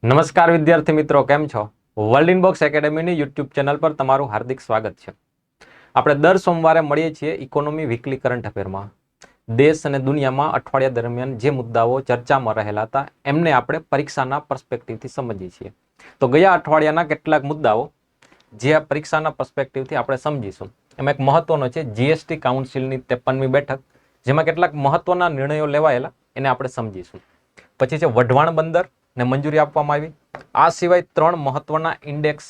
નમસ્કાર વિદ્યાર્થી મિત્રો, કેમ છો? વર્લ્ડ ઇનબોક્સ એકેડેમીની યુટ્યુબ ચેનલ પર તમારું હાર્દિક સ્વાગત છે. આપણે દર સોમવારે મળીએ છીએ ઇકોનોમી વીકલી કરંટ અફેરમાં. દેશ અને દુનિયામાં અઠવાડિયા દરમિયાન જે મુદ્દાઓ ચર્ચામાં રહેલા હતા એમને આપણે પરીક્ષાના પર્સપેક્ટિવથી સમજીએ છીએ. તો ગયા અઠવાડિયાના કેટલાક મુદ્દાઓ જે પરીક્ષાના પર્સપેક્ટિવથી આપણે સમજીશું. એમાં એક મહત્વનો છે જીએસટી કાઉન્સિલની 53મી બેઠક, જેમાં કેટલાક મહત્વના નિર્ણયો લેવાયેલા એને આપણે સમજીશું. પછી છે વઢવાણ બંદર ને મંજૂરી આપવામાં આવી. આ સિવાય 3 મહત્વના ઇન્ડેક્સ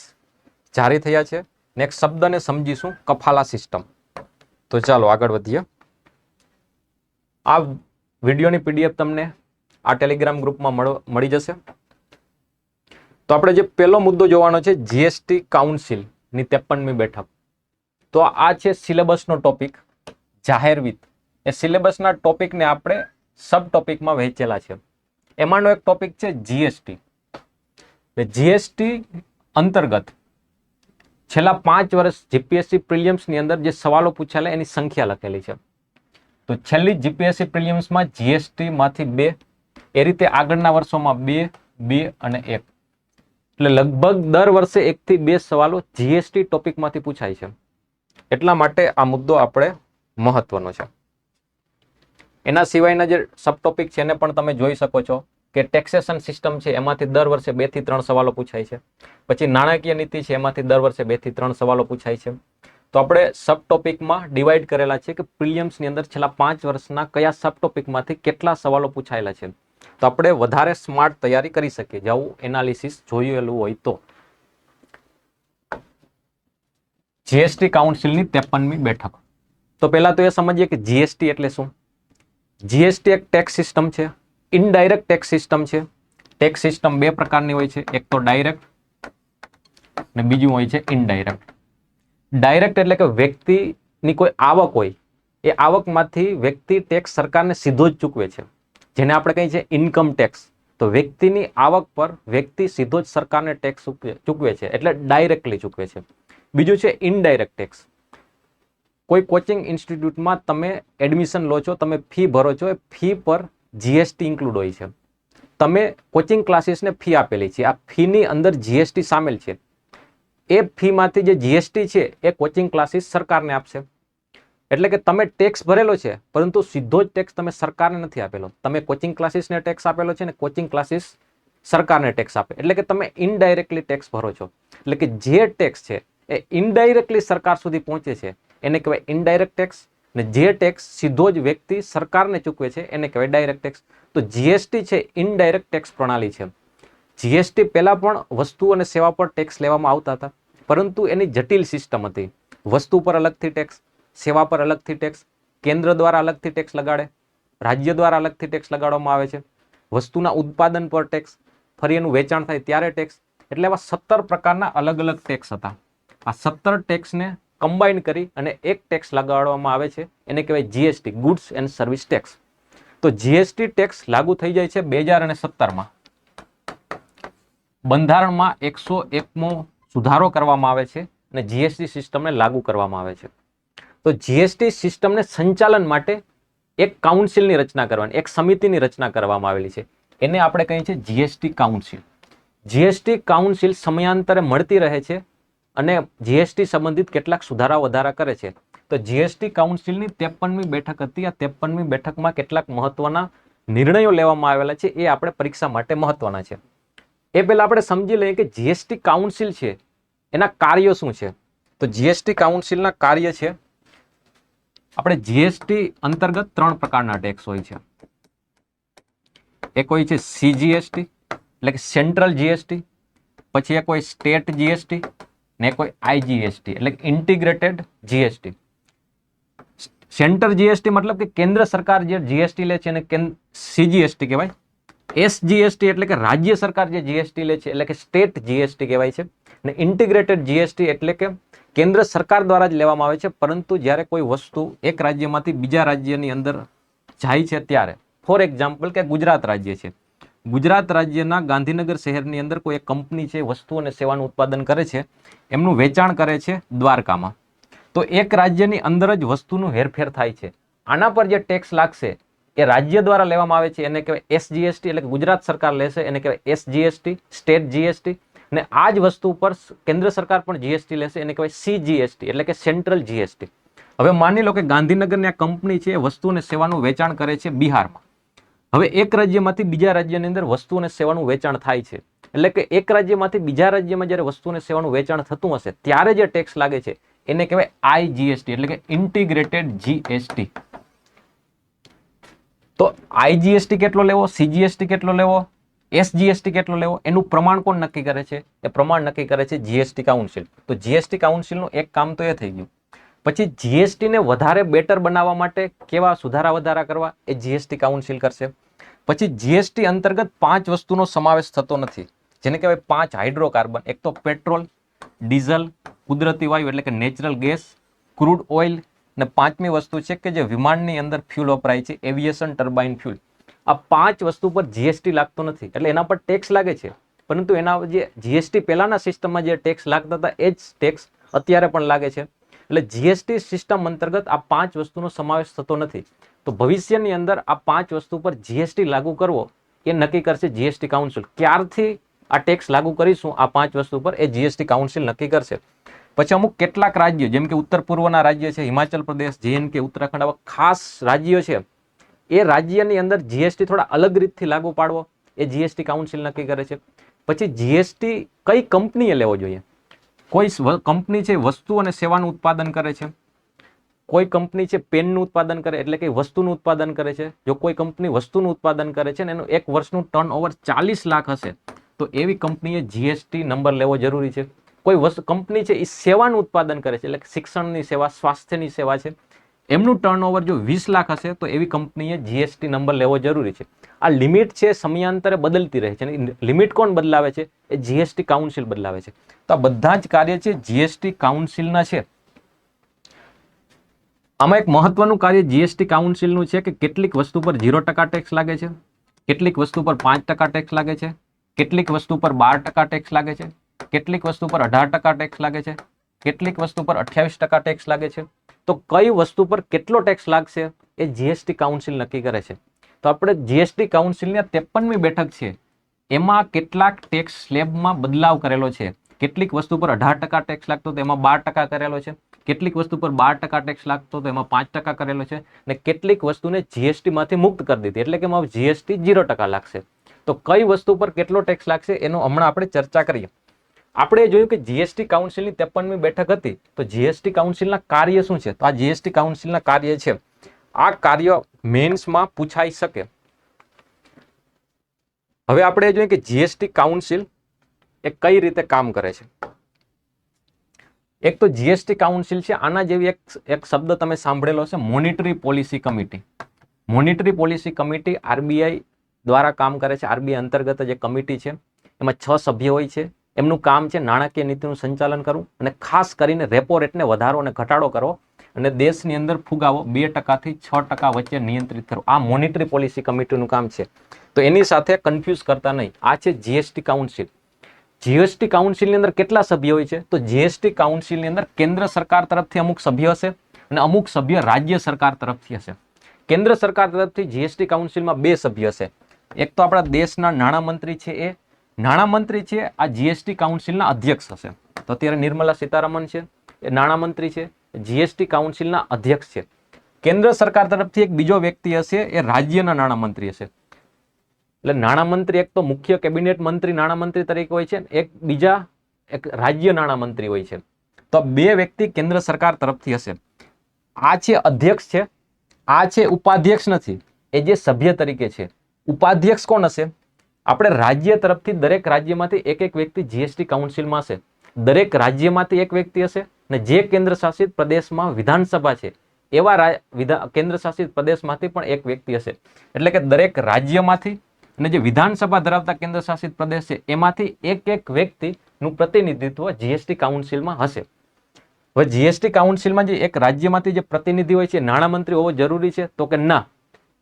જારી થયા છે ને એક શબ્દને સમજીશું, કફાલા સિસ્ટમ. તો ચાલો આગળ વધીએ. આ વિડીયોની પીડીએફ તમને આ ટેલિગ્રામ ગ્રુપમાં મળી જશે. તો આપણે જે પહેલો મુદ્દો જોવાનો છે જીએસટી કાઉન્સિલની 53મી બેઠક. તો આ છે સિલેબસનો ટોપિક, જાહેર વિત્ત. એ સિલેબસના ટોપિકને આપણે સબ ટોપિકમાં વહેંચેલા છે. એમાંનો એક ટોપિક છે જીએસટી. જીએસટી અંતર્ગત છેલ્લા 5 વર્ષ જીપીએસસી પ્રિલિયમ્સની અંદર જે સવાલો પૂછાયેલા એની સંખ્યા લખેલી છે. તો છેલ્લી જીપીએસસી પ્રિલિયમ્સમાં જીએસટી માંથી 2, એ રીતે આગળના વર્ષોમાં 2, 2 અને 1. એટલે લગભગ દર વર્ષે 1 થી 2 સવાલો જીએસટી ટોપિકમાંથી પૂછાય છે. એટલા માટે આ મુદ્દો આપણે મહત્વનો છે. એના સિવાયના જે સબ ટોપિક છે એને પણ તમે જોઈ શકો છો કે ટેક્સેશન સિસ્ટમ છે એમાંથી દર વર્ષે 2 થી 3 સવાલો પૂછાય છે. પછી નાણાકીય નીતિ છે એમાંથી દર વર્ષે 2 થી 3 સવાલો પૂછાય છે. તો આપણે સબ ટોપિકમાં ડિવાઈડ કરેલા છે કે પ્રિલિયમ્સની અંદર છેલ્લા 5 વર્ષના કયા સબ ટોપિકમાંથી કેટલા સવાલો પૂછાયેલા છે. તો આપણે વધારે સ્માર્ટ તૈયારી કરી શકીએ જેવું એનાલિસિસ જોયેલું હોય તો. જીએસટી કાઉન્સિલની 53મી બેઠક. તો પહેલા તો એ સમજીએ કે જીએસટી એટલે શું. જીએસટી એક ટેક્સ સિસ્ટમ છે, ઇનડાયરેક્ટ ટેક્સ સિસ્ટમ છે. ટેક્સ સિસ્ટમ 2 પ્રકારની હોય છે, એક તો ડાયરેક્ટ અને બીજું હોય છે ઇનડાયરેક્ટ. ડાયરેક્ટ એટલે કે વ્યક્તિની કોઈ આવક હોય, એ આવકમાંથી વ્યક્તિ ટેક્સ સરકારને સીધો જ ચૂકવે છે, જેને આપણે કહીએ છીએ ઇન્કમ ટેક્સ. તો વ્યક્તિની આવક પર વ્યક્તિ સીધો જ સરકારને ટેક્સ ચૂકવે છે, એટલે ડાયરેક્ટલી ચૂકવે છે. બીજું છે ઇનડાયરેક્ટ ટેક્સ. કોઈ કોચિંગ ઇન્સ્ટિટ્યૂટમાં તમે એડમિશન લો છો, તમે ફી ભરો છો, એ ફી પર જીએસટી ઇન્ક્લુડ હોય છે. તમે કોચિંગ ક્લાસીસને ફી આપેલી છે, આ ફીની અંદર જીએસટી સામેલ છે. એ ફીમાંથી જે જીએસટી છે એ કોચિંગ ક્લાસીસ સરકારને આપશે. એટલે કે તમે ટેક્સ ભરેલો છે, પરંતુ સીધો જ ટેક્સ તમે સરકારને નથી આપેલો. તમે કોચિંગ ક્લાસીસને ટેક્સ આપેલો છે ને કોચિંગ ક્લાસીસ સરકારને ટેક્સ આપે. એટલે કે તમે ઇનડાયરેક્ટલી ટેક્સ ભરો છો. એટલે કે જે ટેક્સ છે એ ઇનડાયરેક્ટલી સરકાર સુધી પહોંચે છે એને કહેવાય ઇનડાયરેક્ટ ટેક્સ, ને જે ટેક્સ સીધો જ વ્યક્તિ સરકારને ચૂકવે છે એને કહેવાય ડાયરેક્ટ ટેક્સ. તો જીએસટી છે ઇનડાયરેક્ટ ટેક્સ પ્રણાલી છે. જીએસટી પહેલા પણ વસ્તુ અને સેવા પર ટેક્સ લેવામાં આવતા હતા, પરંતુ એની જટિલ સિસ્ટમ હતી. વસ્તુ પર અલગથી ટેક્સ, સેવા પર અલગથી ટેક્સ, કેન્દ્ર દ્વારા અલગથી ટેક્સ લગાડે, રાજ્ય દ્વારા અલગથી ટેક્સ લગાડવામાં આવે છે, વસ્તુના ઉત્પાદન પર ટેક્સ, ફરી એનું વેચાણ થાય ત્યારે ટેક્સ. એટલે એવા 17 પ્રકારના અલગ અલગ ટેક્સ હતા. આ 17 ટેક્સને કમ્બાઈન કરી અને એક ટેક્સ લગાડવામાં આવે છે, એને કહેવાય GST, goods and service tax. તો જીએસટી ટેક્સ લાગુ થઈ જાય છે 2017માં. બંધારણમાં 101મો સુધારો કરવામાં આવે છે અને જીએસટી સિસ્ટમને લાગુ કરવામાં આવે છે. તો જીએસટી સિસ્ટમને સંચાલન માટે એક કાઉન્સિલની રચના કરવાની, એક સમિતિની રચના કરવામાં આવેલી છે. એને આપણે કહીએ છીએ જીએસટી કાઉન્સિલ. જીએસટી કાઉન્સિલ સમયાંતરે મળતી રહે છે અને જીએસટી સંબંધિત કેટલાક સુધારા વધારા કરે છે. તો જીએસટી કાઉન્સિલની 53મી બેઠક હતી. આ 53મી બેઠકમાં કેટલાક મહત્વના નિર્ણયો લેવામાં આવેલા છે, એ આપણે પરીક્ષા માટે મહત્વના છે. એ પહેલા આપણે સમજી લઈએ કે જીએસટી કાઉન્સિલ છે એના કાર્યો શું છે. તો જીએસટી કાઉન્સિલના કાર્ય છે, આપણે જીએસટી અંતર્ગત 3 પ્રકારના ટેક્સ હોય છે. એક હોય છે સીજીએસટી એટલે કે સેન્ટ્રલ જીએસટી, પછી એક હોય સ્ટેટ જીએસટી ને કોઈ આઈજીએસટી એટલે કે ઇન્ટિગ્રેટેડ જીએસટી. સેન્ટર જીએસટી મતલબ કે કેન્દ્ર સરકાર જે જીએસટી લે છે એને સીજીએસટી કહેવાય. એસજીએસટી એટલે કે રાજ્ય સરકાર જે જીએસટી લે છે એટલે કે સ્ટેટ જીએસટી કહેવાય છે. અને ઇન્ટિગ્રેટેડ જીએસટી એટલે કે કેન્દ્ર સરકાર દ્વારા જ લેવામાં આવે છે, પરંતુ જ્યારે કોઈ વસ્તુ એક રાજ્યમાંથી બીજા રાજ્યની અંદર જાય છે ત્યારે, ફોર એક્ઝામ્પલ કે ગુજરાત રાજ્ય છે, ગુજરાત રાજ્યના ગાંધીનગર શહેરની અંદર કોઈ એક કંપની છે, વસ્તુ અને સેવાનું ઉત્પાદન કરે છે, એમનું વેચાણ કરે છે દ્વારકામાં. તો એક રાજ્યની અંદર જ વસ્તુનું હેરફેર થાય છે. આના પર જે ટેક્સ લાગશે એ રાજ્ય દ્વારા લેવામાં આવે છે એને કહેવાય એસજીએસટી, એટલે કે ગુજરાત સરકાર લેશે એને કહેવાય એસજીએસટી, સ્ટેટ જીએસટી. અને આ જ વસ્તુ ઉપર કેન્દ્ર સરકાર પણ જીએસટી લેશે એને કહેવાય સીજીએસટી, એટલે કે સેન્ટ્રલ જીએસટી. હવે માની લો કે ગાંધીનગરની આ કંપની છે એ વસ્તુ અને સેવાનું વેચાણ કરે છે બિહારમાં. હવે એક રાજ્યમાંથી બીજા રાજ્યની અંદર વસ્તુ અને સેવાનું વેચાણ થાય છે, એટલે કે એક રાજ્યમાંથી બીજા રાજ્યમાં જ્યારે વસ્તુ અને સેવાનું વેચાણ થતું હશે ત્યારે જે ટેક્સ લાગે છે એને કહેવાય આઈજીએસટી, એટલે કે ઇન્ટિગ્રેટેડ જીએસટી. તો આઈજીએસટી કેટલો લેવો, સીજીએસટી કેટલો લેવો, એસજીએસટી કેટલો લેવો, એનું પ્રમાણ કોણ નક્કી કરે છે? એ પ્રમાણ નક્કી કરે છે જીએસટી કાઉન્સિલ. તો જીએસટી કાઉન્સિલનું એક કામ તો એ થઈ ગયું. પછી જીએસટી ને વધારે બેટર બનાવવા માટે કેવા સુધારા વધારા કરવા એ જીએસટી કાઉન્સિલ કરશે. પછી જીએસટી અંતર્ગત 5 વસ્તુનો સમાવેશ થતો નથી, જેને કહેવાય 5 હાઇડ્રોકાર્બન. એક તો પેટ્રોલ, ડીઝલ, કુદરતી વાયુ એટલે કે નેચરલ ગેસ, ક્રૂડ ઓઇલ, અને 5મી વસ્તુ છે કે જે વિમાનની અંદર ફ્યુલ વપરાય છે, એવિએશન ટર્બાઇન ફ્યુલ. આ 5 વસ્તુ પર જીએસટી લાગતો નથી, એટલે એના પર ટેક્સ લાગે છે, પરંતુ એના જે જીએસટી પહેલાના સિસ્ટમમાં જે ટેક્સ લાગતા હતા એ જ ટેક્સ અત્યારે પણ લાગે છે. એટલે જીએસટી સિસ્ટમ અંતર્ગત આ 5 વસ્તુનો સમાવેશ થતો નથી. તો ભવિષ્યની અંદર આ 5 વસ્તુ પર જીએસટી લાગુ કરવો એ નક્કી કરશે જીએસટી કાઉન્સિલ. ક્યારથી આ ટેક્સ લાગુ કરીશું આ 5 વસ્તુ પર એ જીએસટી કાઉન્સિલ નક્કી કરશે. પછી અમુક કેટલાક રાજ્યો જેમ કે ઉત્તર પૂર્વના રાજ્ય છે, હિમાચલ પ્રદેશ, JNK, ઉત્તરાખંડ, આવા ખાસ રાજ્યો છે, એ રાજ્યની અંદર જીએસટી થોડા અલગ રીતથી લાગુ પાડવો એ જીએસટી કાઉન્સિલ નક્કી કરે છે. પછી જીએસટી કઈ કંપનીએ લેવો જોઈએ? કોઈ કંપની છે વસ્તુ અને સેવાનું ઉત્પાદન કરે છે, કોઈ કંપની છે પેનનું ઉત્પાદન કરે એટલે કે વસ્તુનું ઉત્પાદન કરે છે. જો કોઈ કંપની વસ્તુનું ઉત્પાદન કરે છે ને એનું એક વર્ષનું ટર્નઓવર 40 લાખ હશે તો એવી કંપનીએ જીએસટી નંબર લેવો જરૂરી છે. કોઈ કંપની છે એ સેવાનું ઉત્પાદન કરે છે એટલે કે શિક્ષણની સેવા, સ્વાસ્થ્યની સેવા છે, એમનું ટર્નઓવર જો 20 લાખ હશે તો એવી કંપનીએ જીએસટી નંબર લેવો જરૂરી છે. આ લિમિટ છે સમયાંતરે બદલતી રહે છે, અને લિમિટ કોણ બદલાવે છે? એ જીએસટી કાઉન્સિલ બદલાવે છે. તો આ બધા જ કાર્ય છે જીએસટી કાઉન્સિલના છે. આમાં એક મહત્વનું કાર્ય જીએસટી કાઉન્સિલનું છે કે કેટલીક વસ્તુ પર 0% ટેક્સ લાગે છે, કેટલીક વસ્તુ પર 5% ટેક્સ લાગે છે, કેટલીક વસ્તુ પર 12% ટેક્સ લાગે છે, કેટલીક વસ્તુ પર 18% ટેક્સ લાગે છે, કેટલીક વસ્તુ પર 28% ટેક્સ લાગે છે. તો કઈ વસ્તુ પર કેટલો ટેક્સ લાગશે એ જીએસટી કાઉન્સિલ નક્કી કરે છે. તો આપણે જીએસટી કાઉન્સિલની 53મી બેઠક છે એમાં કેટલાક ટેક્સ સ્લેબમાં બદલાવ કરેલો છે. કેટલીક વસ્તુ પર 18% ટેક્સ લાગતો તો એમાં 12% કરેલો છે, કેટલીક વસ્તુ પર 12% ટેક્સ લાગતો તો એમાં 5% કરેલો છે, અને કેટલીક વસ્તુને જીએસટી માંથી મુક્ત કરી દીધી એટલે કે એમાં જીએસટી 0% લાગશે. તો કઈ વસ્તુ પર કેટલો ટેક્સ લાગશે એનો હમણાં આપણે ચર્ચા કરીએ. આપણે જોયું કે જીએસટી કાઉન્સિલની 53મી બેઠક હતી, તો જીએસટી કાઉન્સિલના કાર્ય શું છે? તો આ જીએસટી કાઉન્સિલના કાર્ય છે, આ કાર્ય મેન્સમાં પૂછાઈ શકે. હવે આપણે જોઈએ કે જીએસટી કાઉન્સિલ એ કઈ રીતે કામ કરે છે. એક તો જીએસટી કાઉન્સિલ છે, આના જેવી એક શબ્દ તમે સાંભળેલો છે, monetary policy committee. Monetary policy committee RBI દ્વારા કામ કરે છે. આરબીઆઈ અંતર્ગત જે કમિટી છે એમાં 6 સભ્ય હોય છે. એમનું કામ છે નાણાકીય નીતિનું સંચાલન કરવું અને ખાસ કરીને રેપો રેટને વધારો અને ઘટાડો કરવો અને દેશની અંદર ફુગાવો 2% થી 6% વચ્ચે નિયંત્રિત કરવો. આ મોનિટરી પોલિસી કમિટીનું કામ છે. તો એની સાથે કન્ફ્યુઝ કરતા નહીં. આ છે જીએસટી કાઉન્સિલ. જીએસટી કાઉન્સિલની અંદર કેટલા સભ્ય હોય છે? તો જીએસટી કાઉન્સિલની અંદર કેન્દ્ર સરકાર તરફથી અમુક સભ્ય હશે અને અમુક સભ્ય રાજ્ય સરકાર તરફથી હશે. કેન્દ્ર સરકાર તરફથી જીએસટી કાઉન્સિલમાં 2 સભ્ય હશે. એક તો આપણા દેશના નાણામંત્રી છે, એ નાણામંત્રી છે આ જીએસટી કાઉન્સિલના અધ્યક્ષ હશે. તો અત્યારે નિર્મલા સીતારામન છે એ નાણામંત્રી છે, જીએસટી કાઉન્સિલના અધ્યક્ષ છે. કેન્દ્ર સરકાર તરફથી એક બીજો વ્યક્તિ હશે, એ રાજ્યના નાણામંત્રી હશે. એટલે નાણામંત્રી એક તો મુખ્ય કેબિનેટ મંત્રી નાણામંત્રી તરીકે હોય છે, એક બીજા એક રાજ્ય નાણામંત્રી હોય છે. તો 2 વ્યક્તિ કેન્દ્ર સરકાર તરફથી હશે. આ છે અધ્યક્ષ છે, આ છે ઉપાધ્યક્ષ નથી, એ જે સભ્ય તરીકે છે. ઉપાધ્યક્ષ કોણ હશે? આપણે રાજ્ય તરફથી દરેક રાજ્યમાંથી એક વ્યક્તિ જીએસટી કાઉન્સિલમાં હશે. દરેક રાજ્યમાંથી એક વ્યક્તિ હશે, અને જે કેન્દ્ર શાસિત પ્રદેશમાં વિધાનસભા છે એવા કેન્દ્ર શાસિત પ્રદેશમાંથી પણ એક વ્યક્તિ હશે. એટલે કે દરેક રાજ્યમાંથી અને જે વિધાનસભા ધરાવતા કેન્દ્ર શાસિત પ્રદેશ છે એમાંથી એક વ્યક્તિનું પ્રતિનિધિત્વ જીએસટી કાઉન્સિલમાં હશે. હવે જીએસટી કાઉન્સિલમાં જે એક રાજ્યમાંથી જે પ્રતિનિધિ હોય છે નાણામંત્રી હોવો જરૂરી છે? તો કે ના,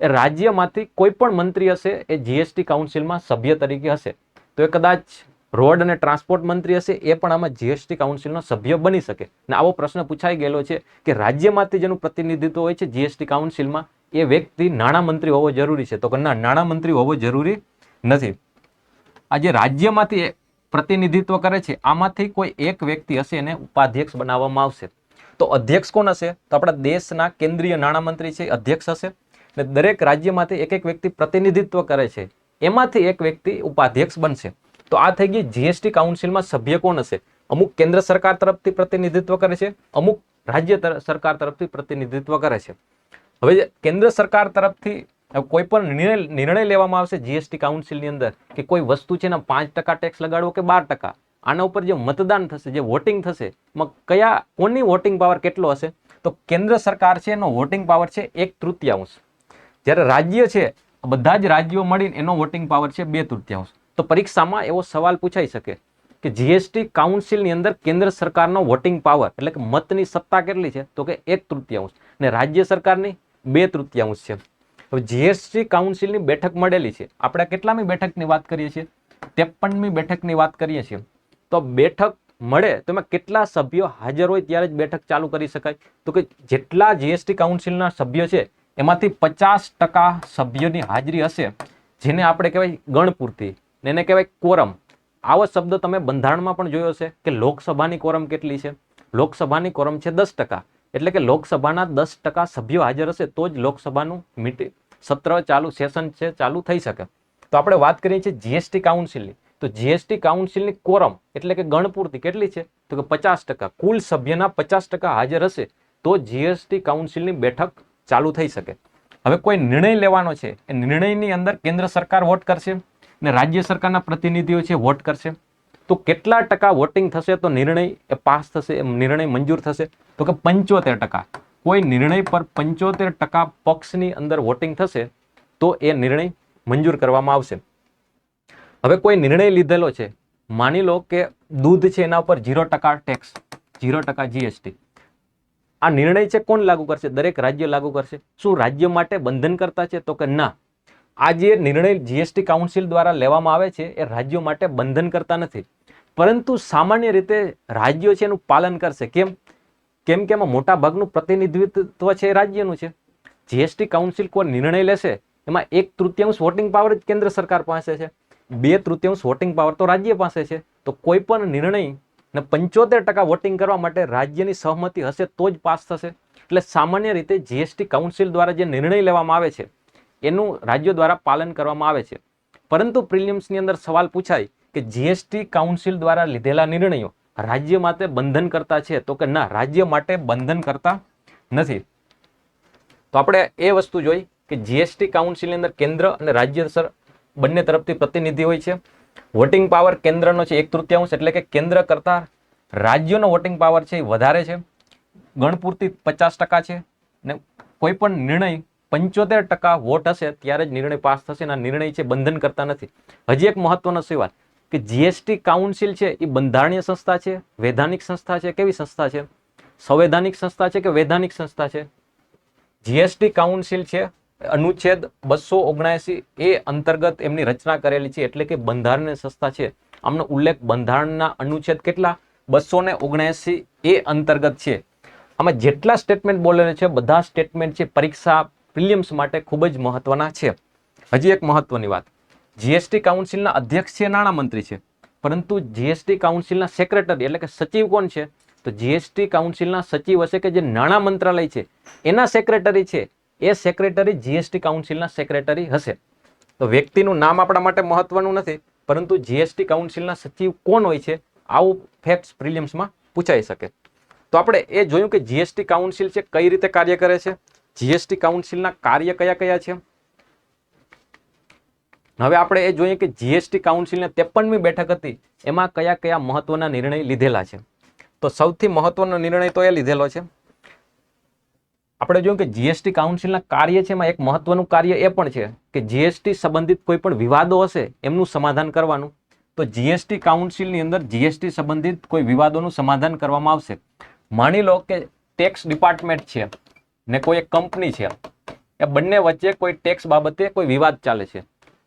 એ રાજ્યમાંથી કોઈ પણ મંત્રી હશે એ જીએસટી કાઉન્સિલમાં સભ્ય તરીકે હશે. તો એ કદાચ રોડ અને ટ્રાન્સપોર્ટ મંત્રી હશે, એ પણ આમાં જીએસટી કાઉન્સિલનો સભ્ય બની શકે. અને આવો પ્રશ્ન પૂછાઈ ગયેલો છે કે રાજ્યમાંથી જેનું પ્રતિનિધિત્વ હોય છે જીએસટી કાઉન્સિલમાં એ વ્યક્તિ નાણામંત્રી હોવો જરૂરી છે? તો કે ના, નાણામંત્રી હોવો જરૂરી નથી. આ જે રાજ્યમાંથી પ્રતિનિધિત્વ કરે છે આમાંથી કોઈ એક વ્યક્તિ હશે એને ઉપાધ્યક્ષ બનાવવામાં આવશે. તો અધ્યક્ષ કોણ હશે? તો આપણા દેશના કેન્દ્રીય નાણામંત્રી છે અધ્યક્ષ હશે. ને દરેક રાજ્યમાંથી એક એક વ્યક્તિ પ્રતિનિધિત્વ કરે છે એમાંથી એક વ્યક્તિ ઉપાધ્યક્ષ બનશે. તો આ થઈ ગઈ જીએસટી કાઉન્સિલમાં સભ્ય કોણ હશે? અમુક કેન્દ્ર સરકાર તરફથી પ્રતિનિધિત્વ કરે છે, અમુક રાજ્ય સરકાર તરફથી પ્રતિનિધિત્વ કરે છે. હવે કેન્દ્ર સરકાર તરફથી કોઈ પણ નિર્ણય લેવામાં આવશે જીએસટી કાઉન્સિલની અંદર કે કોઈ વસ્તુ છે ને 5% ટેક્સ લગાડવો કે 12%, આના ઉપર જે મતદાન થશે, જે વોટિંગ થશે, એમાં કોની વોટિંગ પાવર કેટલો હશે? તો કેન્દ્ર સરકાર છે એનો વોટિંગ પાવર છે 1/3. જ્યારે રાજ્ય છે, બધા જ રાજ્યો મળીને એનો વોટિંગ પાવર છે 2/3. તો પરીક્ષામાં એવો સવાલ પૂછાઈ શકે કે જીએસટી કાઉન્સિલની અંદર કેન્દ્ર સરકારનો વોટિંગ પાવર એટલે કે મતની સત્તા કેટલી છે? તો કે 1/3 ને રાજ્ય સરકારની 2/3 છે. હવે જીએસટી કાઉન્સિલની બેઠક મળેલી છે. આપણે કેટલામી બેઠકની વાત કરીએ છીએ? 53મી બેઠકની વાત કરીએ છીએ. તો બેઠક મળે તો એમાં કેટલા સભ્યો હાજર હોય ત્યારે જ બેઠક ચાલુ કરી શકાય? તો કે જેટલા જીએસટી કાઉન્સિલના સભ્યો છે એમાંથી 50% સભ્યોની હાજરી હશે, જેને આપણે કહેવાય ગણપૂર્તિ, એને કહેવાય કોરમ. આવો શબ્દ તમે બંધારણમાં પણ જોયો છે કે લોકસભાની કોરમ કેટલી છે? લોકસભાની કોરમ છે 10%. એટલે કે લોકસભાના 10% સભ્યો હાજર હશે તો જ લોકસભાનું મીટિંગ સત્ર ચાલુ, સેશન છે ચાલુ થઈ શકે. તો આપણે વાત કરીએ છીએ જીએસટી કાઉન્સિલની. તો જીએસટી કાઉન્સિલની કોરમ એટલે કે ગણપૂર્તિ કેટલી છે? તો કે 50%. કુલ સભ્યના 50% હાજર હશે તો જીએસટી કાઉન્સિલની બેઠક ચાલુ થઈ શકે. હવે કોઈ નિર્ણય લેવાનો છે, એ નિર્ણયની અંદર કેન્દ્ર સરકાર વોટ કરશે ને રાજ્ય સરકારના પ્રતિનિધિઓ છે વોટ કરશે. તો કેટલા ટકા વોટિંગ થશે તો નિર્ણય એ પાસ થશે, નિર્ણય મંજૂર થશે? તો કે 75%. કોઈ નિર્ણય પર 75% પક્ષની અંદર વોટિંગ થશે તો એ નિર્ણય મંજૂર કરવામાં આવશે. હવે કોઈ નિર્ણય લીધેલો છે, માની લો કે દૂધ છે એના ઉપર 0% ટેક્સ, 0% જીએસટી. આ નિર્ણય છે કોણ લાગુ કરશે? દરેક રાજ્ય લાગુ કરશે. શું રાજ્ય માટે બંધન કરતા છે? તો કે ના. આ જે નિર્ણય જીએસટી કાઉન્સિલ દ્વારા લેવામાં આવે છે એ રાજ્યો માટે બંધન કરતા નથી, પરંતુ સામાન્ય રીતે રાજ્યો છે એનું પાલન કરશે. કેમ કે એમાં મોટા ભાગનું પ્રતિનિધિત્વ છે એ રાજ્યનું છે. જીએસટી કાઉન્સિલ કોઈ નિર્ણય લેશે એમાં 1/3 વોટિંગ પાવર જ કેન્દ્ર સરકાર પાસે છે, 2/3 વોટિંગ પાવર તો રાજ્ય પાસે છે. તો કોઈ પણ નિર્ણય ને 75% વોટિંગ કરવા માટે રાજ્યની સહમતિ હશે તો જ પાસ થશે. એટલે સામાન્ય રીતે જીએસટી કાઉન્સિલ દ્વારા જે નિર્ણય લેવામાં આવે છે એનું રાજ્યો દ્વારા પાલન કરવામાં આવે છે. પરંતુ પ્રિલિમ્સની અંદર સવાલ પૂછાય કે જીએસટી કાઉન્સિલ દ્વારા લીધેલા નિર્ણયો રાજ્ય માટે બંધન કરતા છે? તો કે ના, રાજ્ય માટે બંધન કરતા નથી. તો આપણે એ વસ્તુ જોઈ કે જીએસટી કાઉન્સિલની અંદર કેન્દ્ર અને રાજ્ય બંને તરફથી પ્રતિનિધિ હોય છે. વોટિંગ પાવર કેન્દ્રનો છે 1/3, એટલે કે કેન્દ્ર કરતા રાજ્યોનો વોટિંગ પાવર છે એ વધારે છે. ગણપૂર્તિ 50% છે ને કોઈ પણ નિર્ણય 75% વોટ હશે ત્યારે જ નિર્ણય પાસ થશે અને નિર્ણય છે બંધન કરતા નથી. હજી એક મહત્વનો સવાલ કે જીએસટી કાઉન્સિલ છે એ બંધારણીય સંસ્થા છે, વૈધાનિક સંસ્થા છે, કેવી સંસ્થા છે? સંવૈધાનિક સંસ્થા છે કે વૈધાનિક સંસ્થા છે? જીએસટી કાઉન્સિલ છે અનુચ્છેદ 279 અંતર્ગત એમની રચના કરેલી છે, એટલે કે બંધારણીય સંસ્થા છે. આમનો ઉલ્લેખ બંધારણના અનુચ્છેદ કેટલા 279 અંતર્ગત છે. આમાં જેટલા સ્ટેટમેન્ટ બોલેલા છે બધા સ્ટેટમેન્ટ છે પરીક્ષા પ્રિલિમ્સ માટે ખૂબ જ મહત્વના છે. હજી એક મહત્વની વાત, જીએસટી કાઉન્સિલના અધ્યક્ષ છે નાણામંત્રી છે, પરંતુ જીએસટી કાઉન્સિલના સેક્રેટરી એટલે કે સચિવ કોણ છે? તો જીએસટી કાઉન્સિલના સચિવ હશે કે જે નાણાં મંત્રાલય છે એના સેક્રેટરી છે, એ સેક્રેટરી જીએસટી કાઉન્સિલના સેક્રેટરી હશે. તો વ્યક્તિનું નામ આપણા માટે મહત્વનું નથી, પરંતુ જીએસટી કાઉન્સિલના સચિવ કોણ હોય છે આવું ફેક્ટ્સ પ્રિલિમ્સમાં પૂછાઈ શકે. તો આપણે એ જોયું કે જીએસટી કાઉન્સિલ છે કઈ રીતે કાર્ય કરે છે, જીએસટી કાઉન્સિલના કાર્ય કયા કયા છે. હવે આપણે એ જોઈએ કે જીએસટી કાઉન્સિલની 53મી બેઠક હતી એમાં કયા કયા મહત્વના નિર્ણય લીધેલા છે. તો સૌથી મહત્વનો નિર્ણય તો એ લીધેલો છે, આપણે જોયું કે જીએસટી કાઉન્સિલના કાર્ય છે એમાં એક મહત્વનું કાર્ય એ પણ છે કે જીએસટી સંબંધિત કોઈ પણ વિવાદો હશે એમનું સમાધાન કરવાનું. તો જીએસટી કાઉન્સિલની અંદર જીએસટી સંબંધિત કોઈ વિવાદોનું સમાધાન કરવામાં આવશે. માની લો કે ટેક્સ ડિપાર્ટમેન્ટ છે ને કોઈ એક કંપની છે, એ બંને વચ્ચે કોઈ ટેક્સ બાબતે કોઈ વિવાદ ચાલે છે,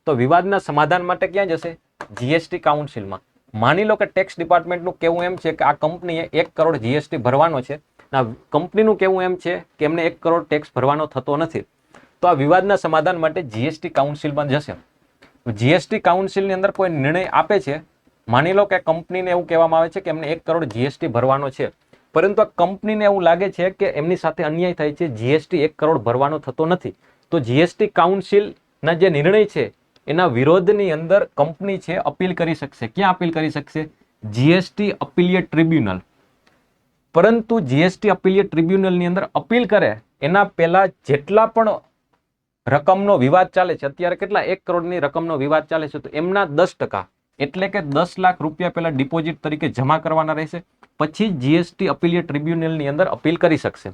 તો વિવાદના સમાધાન માટે ક્યાં જશે? જીએસટી કાઉન્સિલમાં. માની લો કે ટેક્સ ડિપાર્ટમેન્ટનું કહેવું એમ છે કે આ કંપનીએ 1 કરોડ જીએસટી ભરવાનો છે, કંપનીનું કહેવું એમ છે કે એમને 1 કરોડ ટેક્સ ભરવાનો થતો નથી. તો આ વિવાદના સમાધાન માટે જીએસટી કાઉન્સિલમાં જશે. જીએસટી કાઉન્સિલની અંદર કોઈ નિર્ણય આપે છે, માની લો કે કંપનીને એવું કહેવામાં આવે છે કે એમને 1 કરોડ જીએસટી ભરવાનો છે, પરંતુ આ કંપનીને એવું લાગે છે કે એમની સાથે અન્યાય થાય છે, જીએસટી 1 કરોડ ભરવાનો થતો નથી, તો જીએસટી કાઉન્સિલના જે નિર્ણય છે એના વિરોધની અંદર કંપની છે અપીલ કરી શકશે. ક્યાં અપીલ કરી શકશે? GST appellate tribunal. પરંતુ જીએસટી અપીલિયેટ ટ્રિબ્યુનલની અંદર અપીલ કરે એના પહેલા જેટલા પણ રકમનો વિવાદ ચાલે છે, અત્યારે કેટલા 1 કરોડની રકમનો વિવાદ ચાલે છે, તો એમના 10%, એટલે કે 10 લાખ રૂપિયા પહેલા ડિપોઝિટ તરીકે જમા કરવાના રહેશે, પછી જીએસટી અપીલિયેટ ટ્રિબ્યુનલની અંદર અપીલ કરી શકશે.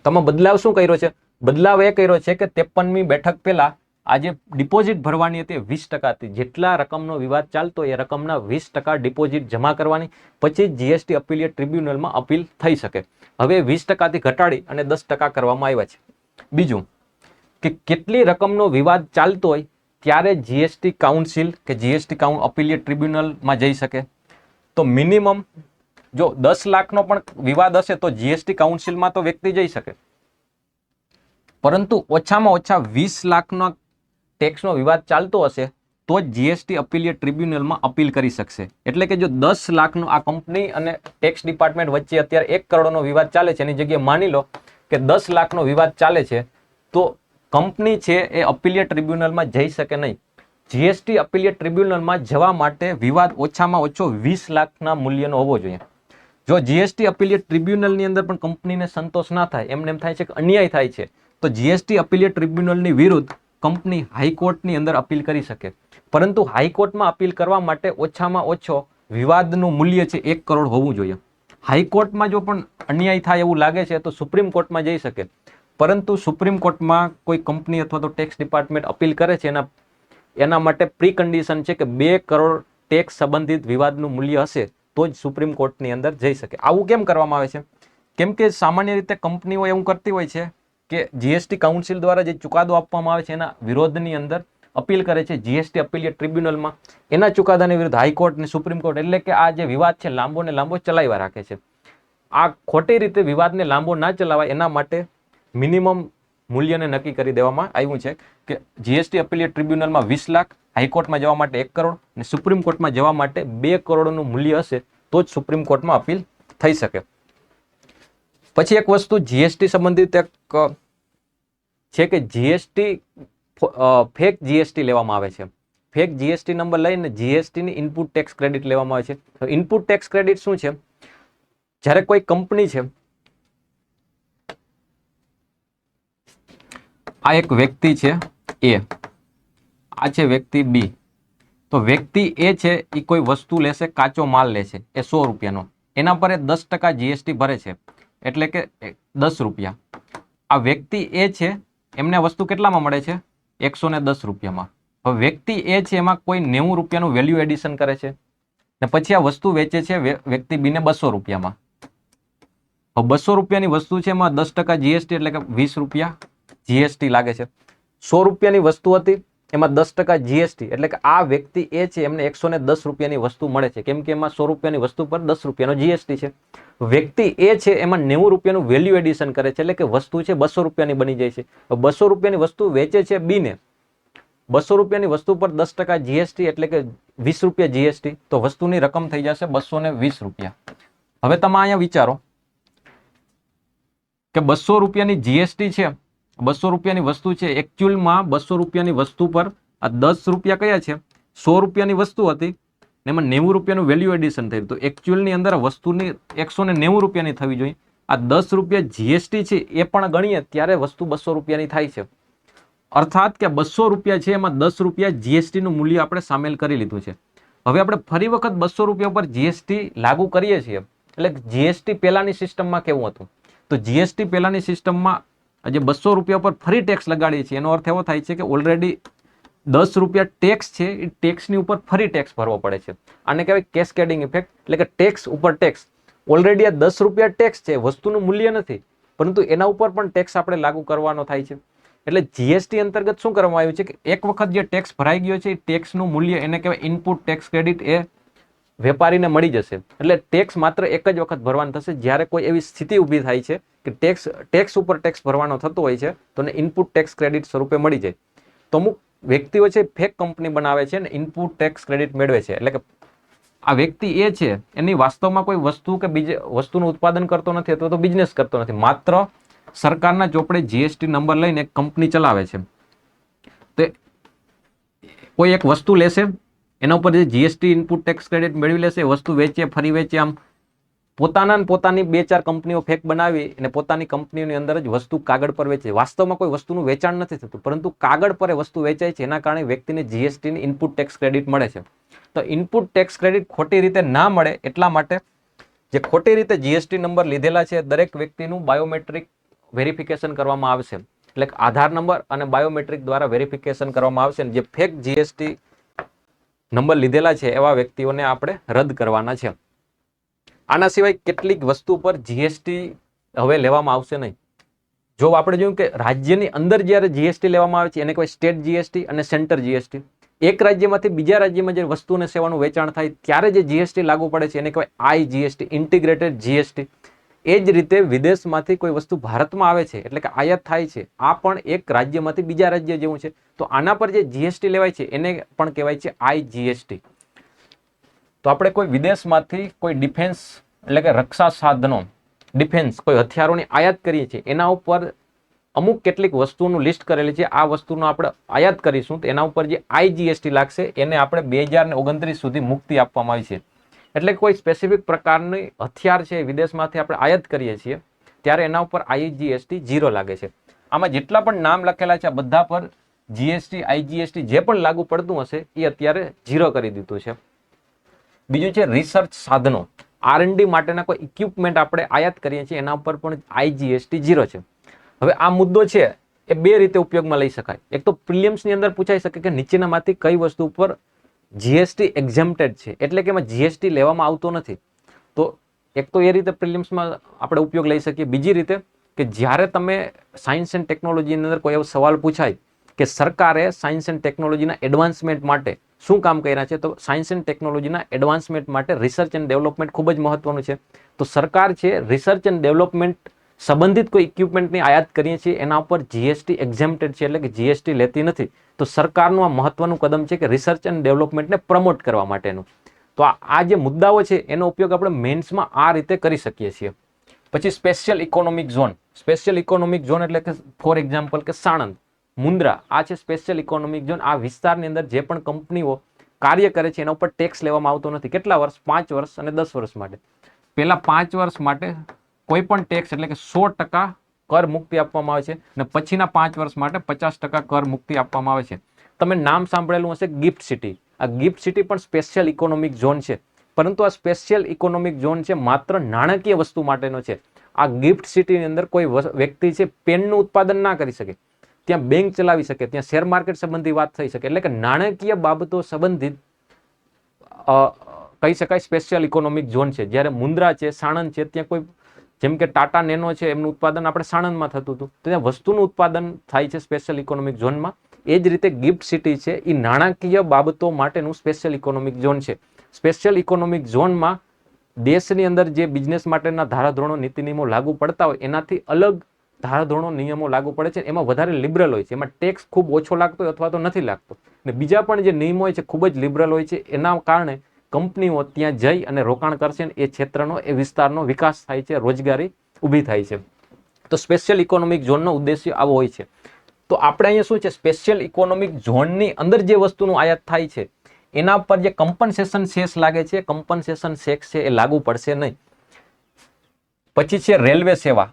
તમે બદલાવ શું કર્યો છે? બદલાવ એ કર્યો છે કે 53મી બેઠક પહેલા આજે ડિપોઝિટ ભરવાની હતી 20% હતી. જેટલા રકમનો વિવાદ ચાલતો એ રકમના 20% ડિપોઝિટ જમા કરવાની, પછી જીએસટી અપીલિયેટ ટ્રિબ્યુનલમાં અપીલ થઈ શકે. હવે 20%થી ઘટાડી અને 10% કરવામાં આવ્યા છે. બીજું કે કેટલી રકમનો વિવાદ ચાલતો હોય ત્યારે જીએસટી કાઉન્સિલ કે જીએસટી અપીલિયેટ ટ્રિબ્યુનલમાં જઈ શકે. તો મિનિમમ જો 10 લાખનો પણ વિવાદ હશે તો જીએસટી કાઉન્સિલમાં તો વ્યક્તિ જઈ શકે, પરંતુ ઓછામાં ઓછા 20 લાખનો ટેક્સનો વિવાદ ચાલતો હશે તો જીએસટી અપીલિયેટ ટ્રિબ્યુનલમાં અપીલ કરી શકશે. એટલે કે જો 10 લાખનો આ કંપની અને ટેક્સ ડિપાર્ટમેન્ટ વચ્ચે અત્યારે 1 કરોડનો વિવાદ ચાલે છે, એની જગ્યાએ માની લો કે 10 લાખનો વિવાદ ચાલે છે, તો કંપની છે એ અપીલિયેટ ટ્રિબ્યુનલમાં જઈ શકે નહીં. જીએસટી અપીલિયેટ ટ્રિબ્યુનલમાં જવા માટે વિવાદ ઓછામાં ઓછો 20 લાખના મૂલ્યનો હોવો જોઈએ. જો જીએસટી અપીલિયેટ ટ્રિબ્યુનલની અંદર પણ કંપનીને સંતોષ ના થાય, એમને એમ થાય છે કે અન્યાય થાય છે, તો જીએસટી અપીલિયેટ ટ્રિબ્યુનલની વિરુદ્ધ કંપની હાઈકોર્ટની અંદર અપીલ કરી શકે. પરંતુ હાઈકોર્ટમાં અપીલ કરવા માટે ઓછામાં ઓછો વિવાદનું મૂલ્ય છે 1 કરોડ હોવું જોઈએ. હાઈકોર્ટમાં જો પણ અન્યાય થાય એવું લાગે છે તો સુપ્રીમ કોર્ટમાં જઈ શકે, પરંતુ સુપ્રીમ કોર્ટમાં કોઈ કંપની અથવા તો ટેક્સ ડિપાર્ટમેન્ટ અપીલ કરે છે એના માટે પ્રી કન્ડિશન છે કે 2 કરોડ ટેક્સ સંબંધિત વિવાદનું મૂલ્ય હશે તો જ સુપ્રીમ કોર્ટની અંદર જઈ શકે. આવું કેમ કરવામાં આવે છે? કેમ કે સામાન્ય રીતે કંપનીઓ એવું કરતી હોય છે કે જીએસટી કાઉન્સિલ દ્વારા જે ચુકાદો આપવામાં આવે છે એના વિરોધની અંદર અપીલ કરે છે જીએસટી અપીલિયેટ ટ્રિબ્યુનલમાં. એના ચુકાદાની વિરુદ્ધ હાઈકોર્ટ અને સુપ્રીમ કોર્ટ, એટલે કે આ જે વિવાદ છે લાંબો ને લાંબો ચલાવ્યા રાખે છે. આ ખોટી રીતે વિવાદને લાંબો ના ચલાવાય એના માટે મિનિમમ મૂલ્યને નક્કી કરી દેવામાં આવ્યું છે કે જીએસટી અપીલિયેટ ટ્રિબ્યુનલમાં 20 લાખ, હાઈકોર્ટમાં જવા માટે 1 કરોડ અને સુપ્રીમ કોર્ટમાં જવા માટે 2 કરોડનું મૂલ્ય હશે તો જ સુપ્રીમ કોર્ટમાં અપીલ થઈ શકે. પછી એક વસ્તુ જીએસટી સંબંધિત એક છે કે જીએસટી ફેક જીએસટી લેવામાં આવે છે. ફેક જીએસટી નંબર લઈને જીએસટીની ઇનપુટ ટેક્સ ક્રેડિટ લેવામાં આવે છે. તો ઇનપુટ ટેક્સ ક્રેડિટ શું છે? જ્યારે કોઈ કંપની છે, આ એક વ્યક્તિ છે એ, આ છે વ્યક્તિ બી, તો વ્યક્તિ એ છે એ કોઈ વસ્તુ લેશે, કાચો માલ લે છે એ 100 રૂપિયાનો, એના પર 10% જીએસટી ભરે છે, એટલે કે 10 રૂપિયા. આ વ્યક્તિ એ છે એમને વસ્તુ કેટલામાં મળે છે? 110 રૂપિયામાં. હવે વ્યક્તિ એ છે એમાં કોઈ 90 રૂપિયાનું વેલ્યુ એડિશન કરે છે ને પછી આ વસ્તુ વેચે છે વ્યક્તિ બીને 200 રૂપિયામાં. હવે 200 રૂપિયાની વસ્તુ છે એમાં 10% જીએસટી એટલે કે 20 રૂપિયા જીએસટી લાગે છે. 100 રૂપિયાની વસ્તુ હતી એમાં 10% જીએસટી એટલે કે આ વ્યક્તિ એ છે એમને 110 રૂપિયાની વસ્તુ મળે છે, કેમ કે એમાં 100 રૂપિયાની વસ્તુ પર 10 રૂપિયાનો જીએસટી છે. વ્યક્તિ એ છે એમાં 90 રૂપિયાનું વેલ્યુ એડિશન કરે છે, એટલે કે વસ્તુ છે 200 રૂપિયાની બની જાય છે. 200 રૂપિયાની વસ્તુ વેચે છે બીને, 200 રૂપિયાની વસ્તુ પર 10% જીએસટી એટલે કે 20 રૂપિયા જીએસટી, તો વસ્તુની રકમ થઈ જશે 220 રૂપિયા. હવે તમે અહીંયા વિચારો કે 200 રૂપિયાની જીએસટી છે, 200 રૂપિયાની વસ્તુ છે, એકચ્યુઅલમાં 200 રૂપિયાની વસ્તુ પર આ 10 રૂપિયા કયા છે? 100 રૂપિયાની વસ્તુ હતી ને એમાં 90 રૂપિયાનું વેલ્યુ એડિશન થયું, તો એકચ્યુઅલની અંદર વસ્તુની 190 રૂપિયાની થવી જોઈએ. આ 10 રૂપિયા જીએસટી છે એ પણ ગણીએ ત્યારે વસ્તુ 200 રૂપિયાની થાય છે. અર્થાત કે 200 રૂપિયા છે એમાં 10 રૂપિયા જીએસટીનું મૂલ્ય આપણે સામેલ કરી લીધું છે. હવે આપણે ફરી વખત 200 રૂપિયા પર જીએસટી લાગુ કરીએ છીએ, એટલે જીએસટી પહેલાની સિસ્ટમમાં કેવું હતું? તો જીએસટી પહેલાની સિસ્ટમમાં જે 200 રૂપિયા પર ફરી ટેક્સ લગાડીએ છીએ એનો અર્થ એવો થાય છે કે ઓલરેડી 10 રૂપિયા ટેક્સ છે એ ટેક્સની ઉપર ફરી ટેક્સ ભરવો પડે છે. આને કહેવાય કેસ્કેડિંગ ઇફેક્ટ, એટલે કે ટેક્સ ઉપર ટેક્સ. ઓલરેડી આ 10 રૂપિયા ટેક્સ છે, વસ્તુનું મૂલ્ય નથી, પરંતુ એના ઉપર પણ ટેક્સ આપણે લાગુ કરવાનો થાય છે. એટલે જીએસટી અંતર્ગત શું કરવામાં આવ્યું છે કે એક વખત જે ટેક્સ ભરાઈ ગયો છે એ ટેક્સનું મૂલ્ય એને કહેવાય ઇનપુટ ટેક્સ ક્રેડિટ, એ વેપારીને મળી જશે. એટલે ટેક્સ માત્ર એક જ વખત ભરવાનો થશે. જ્યારે કોઈ એવી સ્થિતિ ઊભી થાય છે કે ટેક્સ ઉપર ટેક્સ ભરવાનો થતો હોય છે તો એને ઇનપુટ ટેક્સ ક્રેડિટ સ્વરૂપે મળી જાય. તો અમુક વ્યક્તિઓ છે ફેક કંપની બનાવે છે ને ઇનપુટ ટેક્સ ક્રેડિટ મેળવે છે. એટલે કે આ વ્યક્તિ એ છે એની વાસ્તવમાં કોઈ વસ્તુ કે બીજી વસ્તુનું ઉત્પાદન કરતો નથી અથવા તો બિઝનેસ કરતો નથી, માત્ર સરકારના ચોપડે જીએસટી નંબર લઈને એક કંપની ચલાવે છે. તો કોઈ એક વસ્તુ લેશે, એના ઉપર જે જીએસટી ઇનપુટ ટેક્સ ક્રેડિટ મેળવી લેશે, વસ્તુ વેચે, ફરી વેચે, આમ પોતાની 2-4 કંપનીઓ ફેક બનાવી અને પોતાની કંપનીની અંદર જ વસ્તુ કાગળ પર વેચે. વાસ્તવમાં કોઈ વસ્તુનું વેચાણ નથી થતું, પરંતુ કાગળ પર વસ્તુ વેચાય છે. એના કારણે વ્યક્તિને જીએસટીની ઇનપુટ ટેક્સ ક્રેડિટ મળે છે. તો ઇનપુટ ટેક્સ ક્રેડિટ ખોટી રીતે ના મળે એટલા માટે જે ખોટી રીતે જીએસટી નંબર લીધેલા છે દરેક વ્યક્તિનું બાયોમેટ્રિક વેરિફિકેશન કરવામાં આવશે. એટલે આધાર નંબર અને બાયોમેટ્રિક દ્વારા વેરિફિકેશન કરવામાં આવશે. જે ફેક જીએસટી નંબર લીધેલા છે એવા વ્યક્તિઓને આપણે રદ કરવાના છે. આના સિવાય કેટલીક વસ્તુ પર જીએસટી હવે લેવામાં આવશે નહીં. જો આપણે જોયું કે રાજ્યની અંદર જ્યારે જીએસટી લેવામાં આવે છે એને કહેવાય સ્ટેટ જીએસટી અને સેન્ટર જીએસટી. એક રાજ્યમાંથી બીજા રાજ્યમાં જે વસ્તુ અને સેવાનું વેચાણ થાય ત્યારે જે જીએસટી લાગુ પડે છે એને કહેવાય આઈજીએસટી, ઇન્ટિગ્રેટેડ જીએસટી. એ જ રીતે વિદેશમાંથી કોઈ વસ્તુ ભારતમાં આવે છે એટલે કે આયાત થાય છે, આ પણ એક રાજ્યમાંથી બીજા રાજ્ય જેવું છે. તો આના પર જે જીએસટી લેવાય છે એને પણ કહેવાય છે આઈજીએસટી. તો આપણે કોઈ વિદેશમાંથી કોઈ ડિફેન્સ એટલે કે રક્ષા સાધનો, ડિફેન્સ કોઈ હથિયારોની આયાત કરીએ છીએ, એના ઉપર અમુક કેટલીક વસ્તુઓનું લિસ્ટ કરેલી છે. આ વસ્તુનો આપણે આયાત કરીશું તો એના ઉપર જે આઈજીએસટી લાગશે એને આપણે 2029 સુધી મુક્તિ આપવામાં આવી છે. એટલે કોઈ સ્પેસિફિક પ્રકારની હથિયાર છે વિદેશમાંથી આપણે આયાત કરીએ છીએ ત્યારે એના ઉપર આઈજીએસટી 0 લાગે છે. આમાં જેટલા પણ નામ લખેલા છે બધા પર જીએસટી, આઈજીએસટી જે પણ લાગુ પડતું હશે એ અત્યારે 0 કરી દીધું છે. બીજું છે રિસર્ચ સાધનો, R&D માટેના કોઈ ઇક્વિપમેન્ટ આપણે આયાત કરીએ છીએ એના ઉપર પણ આઈજીએસટી 0 છે. હવે આ મુદ્દો છે એ બે રીતે ઉપયોગમાં લઈ શકાય. એક તો પ્રિલિમ્સની અંદર પૂછાઈ શકે કે નીચેનામાંથી કઈ વસ્તુ ઉપર જીએસટી એક્ઝેમ્પ્ટેડ છે, એટલે કે એમાં જીએસટી લેવામાં આવતો નથી. તો એક તો એ રીતે પ્રિલિમ્સમાં આપણે ઉપયોગ લઈ શકીએ. બીજી રીતે કે જ્યારે તમે સાયન્સ એન્ડ ટેકનોલોજીની અંદર કોઈ એવો સવાલ પૂછાય કે સરકારે સાયન્સ એન્ડ ટેકનોલોજીના એડવાન્સમેન્ટ માટે શું કામ કર્યા છે, તો સાયન્સ એન્ડ ટેકનોલોજીના એડવાન્સમેન્ટ માટે રિસર્ચ એન્ડ ડેવલપમેન્ટ ખૂબ જ મહત્વનું છે. તો સરકાર છે રિસર્ચ એન્ડ ડેવલપમેન્ટ સંબંધિત કોઈ ઇક્વિપમેન્ટની આયાત કરીએ છીએ એના ઉપર જીએસટી એક્ઝેમ્પ્ટેડ છે, એટલે કે જીએસટી લેતી નથી. તો સરકારનું આ મહત્વનું કદમ છે કે રિસર્ચ એન્ડ ડેવલપમેન્ટને પ્રમોટ કરવા માટેનું. તો આ જે મુદ્દાઓ છે એનો ઉપયોગ આપણે મેન્સમાં આ રીતે કરી શકીએ છીએ. પછી special economic zone. Special economic zone એટલે કે ફોર એક્ઝામ્પલ કે સાણંદ, મુન્દ્રા, આ છે સ્પેશિયલ ઇકોનોમિક ઝોન. આ વિસ્તારની અંદર જે પણ કંપનીઓ કાર્ય કરે છે એના ઉપર ટેક્સ લેવામાં આવતો નથી. કેટલા વર્ષ? 5 વર્ષ અને 10 વર્ષ માટે. પહેલા 5 વર્ષ માટે કોઈ પણ ટેક્સ એટલે કે 100% કર મુક્તિ આપવામાં આવે છે અને પછીના 5 વર્ષ માટે 50% કર મુક્તિ આપવામાં આવે છે. તમે નામ સાંભળેલું હશે ગિફ્ટ સિટી. આ ગિફ્ટ સિટી પણ સ્પેશિયલ ઇકોનોમિક ઝોન છે, પરંતુ આ સ્પેશિયલ ઇકોનોમિક ઝોન છે માત્ર નાણાકીય વસ્તુ માટેનો છે. આ ગિફ્ટ સિટીની અંદર કોઈ વ્યક્તિ છે પેનનું ઉત્પાદન ના કરી શકે, ત્યાં બેંક ચલાવી શકે, ત્યાં શેર માર્કેટ સંબંધી વાત થઈ શકે, એટલે કે નાણાકીય બાબતો સંબંધિત કહી શકાય સ્પેશિયલ ઇકોનોમિક ઝોન છે. જ્યારે મુન્દ્રા છે, સાણંદ છે, ત્યાં કોઈ જેમ કે ટાટા નેનો છે એમનું ઉત્પાદન આપણે સાણંદમાં થતું હતું, તો ત્યાં વસ્તુનું ઉત્પાદન થાય છે સ્પેશિયલ ઇકોનોમિક ઝોનમાં. એ જ રીતે ગિફ્ટ સિટી છે એ નાણાકીય બાબતો માટેનું સ્પેશિયલ ઇકોનોમિક ઝોન છે. સ્પેશિયલ ઇકોનોમિક ઝોનમાં દેશની અંદર જે બિઝનેસ માટેના ધારાધોરણો, નીતિ નિયમો લાગુ પડતા હોય એનાથી અલગ ધારાધોરણો, નિયમો લાગુ પડે છે. એમાં વધારે લિબરલ હોય છે, એમાં ટેક્સ ખૂબ ઓછો લાગતો હોય અથવા તો નથી લાગતો. અને બીજા પણ જે નિયમો હોય છે ખૂબ જ લિબરલ હોય છે. એના કારણે કંપનીઓ ત્યાં જઈ અને રોકાણ કરશે અને એ ક્ષેત્રનો, એ વિસ્તારનો વિકાસ થાય છે, રોજગારી ઊભી થાય છે. તો સ્પેશિયલ ઇકોનોમિક ઝોનનો ઉદ્દેશ્ય આવો હોય છે. તો આપણે અહીંયા શું છે, સ્પેશિયલ ઇકોનોમિક ઝોનની અંદર જે વસ્તુનું આયાત થાય છે એના પર જે કમ્પન્સેશન સેસ લાગે છે, કમ્પન્સેશન સેસ છે એ લાગુ પડશે નહીં. પછી છે રેલવે સેવા.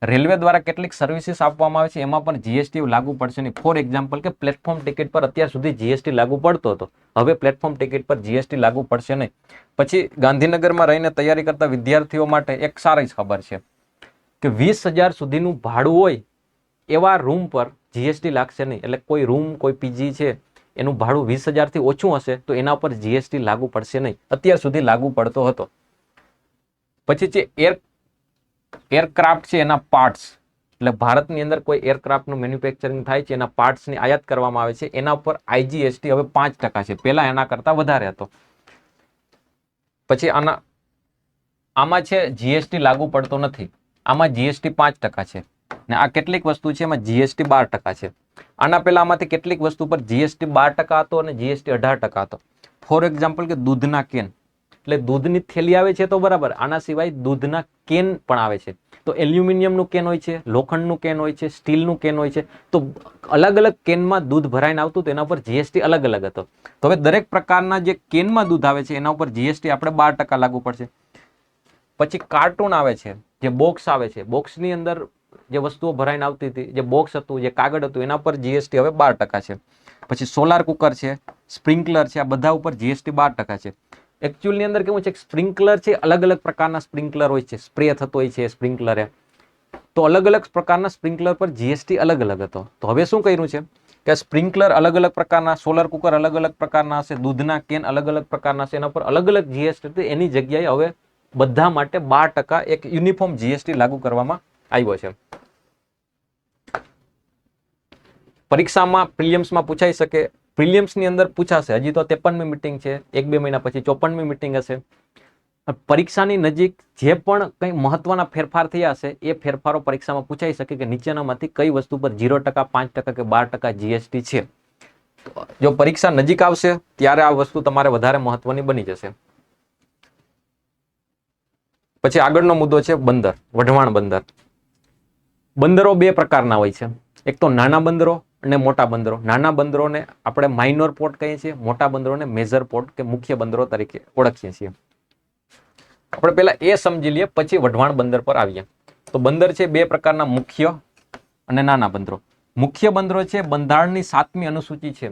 રેલવે દ્વારા કેટલીક સર્વિસીસ આપવામાં આવે છે એમાં પણ જીએસટી લાગુ પડશે નહીં. ફોર એક્ઝામ્પલ કે પ્લેટફોર્મ ટિકિટ પર અત્યાર સુધી જીએસટી લાગુ પડતો હતો, હવે પ્લેટફોર્મ ટિકિટ પર જીએસટી લાગુ પડશે નહીં. પછી ગાંધીનગરમાં રહીને તૈયારી કરતા વિદ્યાર્થીઓ માટે એક સારી ખબર છે કે 20,000 સુધીનું ભાડું હોય એવા રૂમ પર જીએસટી લાગશે નહીં. એટલે કોઈ રૂમ, કોઈ પીજી છે એનું ભાડું 20,000 થી ઓછું હશે તો એના પર જીએસટી લાગુ પડશે નહીં. અત્યાર સુધી લાગુ પડતો હતો. પછી છે એરક્રાફ્ટ છે એના પાર્ટ્સ, એટલે ભારતની અંદર કોઈ એરક્રાફ્ટનું મેન્યુફેક્ચરિંગ થાય છે એના પાર્ટ્સની આયાત કરવામાં આવે છે એના ઉપર આઈજીએસટી હવે 5% છે. પહેલા એના કરતાં વધારે હતો. પછી આમાં છે જીએસટી લાગુ પડતો નથી, આમાં જીએસટી 5% છે, ને આ કેટલીક વસ્તુ છે એમાં જીએસટી 12% છે. આના પહેલા આમાંથી કેટલીક વસ્તુ પર જીએસટી 12% હતો અને જીએસટી 18% હતો. ફોર એક્ઝામ્પલ કે દૂધના કેન, એટલે દૂધની થેલી આવે છે તો બરાબર, આના સિવાય દૂધના કેન પણ આવે છે. તો એલ્યુમિનિયમનું કેન હોય છે, લોખંડનું કેન હોય છે, સ્ટીલનું કેન હોય છે. તો અલગ અલગ કેનમાં દૂધ ભરાઈને આવતું તો એના ઉપર જીએસટી અલગ અલગ હતો. તો હવે દરેક પ્રકારના જે કેનમાં દૂધ આવે છે એના ઉપર જીએસટી આપણે 12% લાગુ પડશે. પછી કાર્ટૂન આવે છે, જે બોક્સ આવે છે, બોક્સની અંદર જે વસ્તુઓ ભરાઈને આવતી હતી, જે બોક્સ હતું, જે કાગળ હતું, એના પર જીએસટી હવે 12% છે. પછી સોલાર કુકર છે, સ્પ્રિંકલર છે, આ બધા ઉપર જીએસટી 12% છે. એકચ્યુઅલની અંદર કેવું છે, સ્પ્રિંકલર છે, અલગ અલગ પ્રકારના સ્પ્રિંકલર હોય છે, સ્પ્રે થતો હોય છે સ્પ્રિંકલર એ. તો અલગ અલગ પ્રકારના સ્પ્રિંકલર પર જીએસટી અલગ અલગ હતો. તો હવે શું કર્યું છે કે સ્પ્રિંકલર અલગ અલગ પ્રકારના, સોલર કુકર અલગ અલગ પ્રકારના હશે, દૂધના કેન અલગ અલગ પ્રકારના હશે, એના પર અલગ અલગ જીએસટી હતી. એની જગ્યાએ હવે બધા માટે 12% એક યુનિફોર્મ જીએસટી લાગુ કરવામાં આવ્યો છે. પરીક્ષામાં પ્રિલિયમ્સમાં પૂછાઈ શકે, પ્રિલિયમ્સની અંદર પૂછાશે. હજી તો 53મી મિટિંગ છે, 1-2 મહિના પછી 54મી મિટિંગ હશે. પરીક્ષાની નજીક જે પણ કંઈ મહત્વના ફેરફાર થયા હશે એ ફેરફારો પરીક્ષામાં પૂછાઈ શકે કે નીચેનામાંથી કઈ વસ્તુ પર 0%, 5% કે 12% જીએસટી છે. જો પરીક્ષા નજીક આવશે ત્યારે આ વસ્તુ તમારે વધારે મહત્વની બની જશે. પછી આગળનો મુદ્દો છે બંદર, વઢવાણ બંદર. બંદરો બે પ્રકારના હોય છે, એક તો નાના બંદરો અને મોટા બંદરો. નાના બંદરોને આપણે માઇનોર પોર્ટ કહીએ છીએ, મોટા બંદરોને મેજર પોર્ટ કે મુખ્ય બંદરો તરીકે ઓળખીએ છીએ. આપણે પહેલા એ સમજી લઈએ, પછી વઢવાણ બંદર પર આવીએ. તો બંદર છે બે પ્રકારના, મુખ્ય અને નાના બંદરો. મુખ્ય બંદરો છે બંધારણની 7મી અનુસૂચિ છે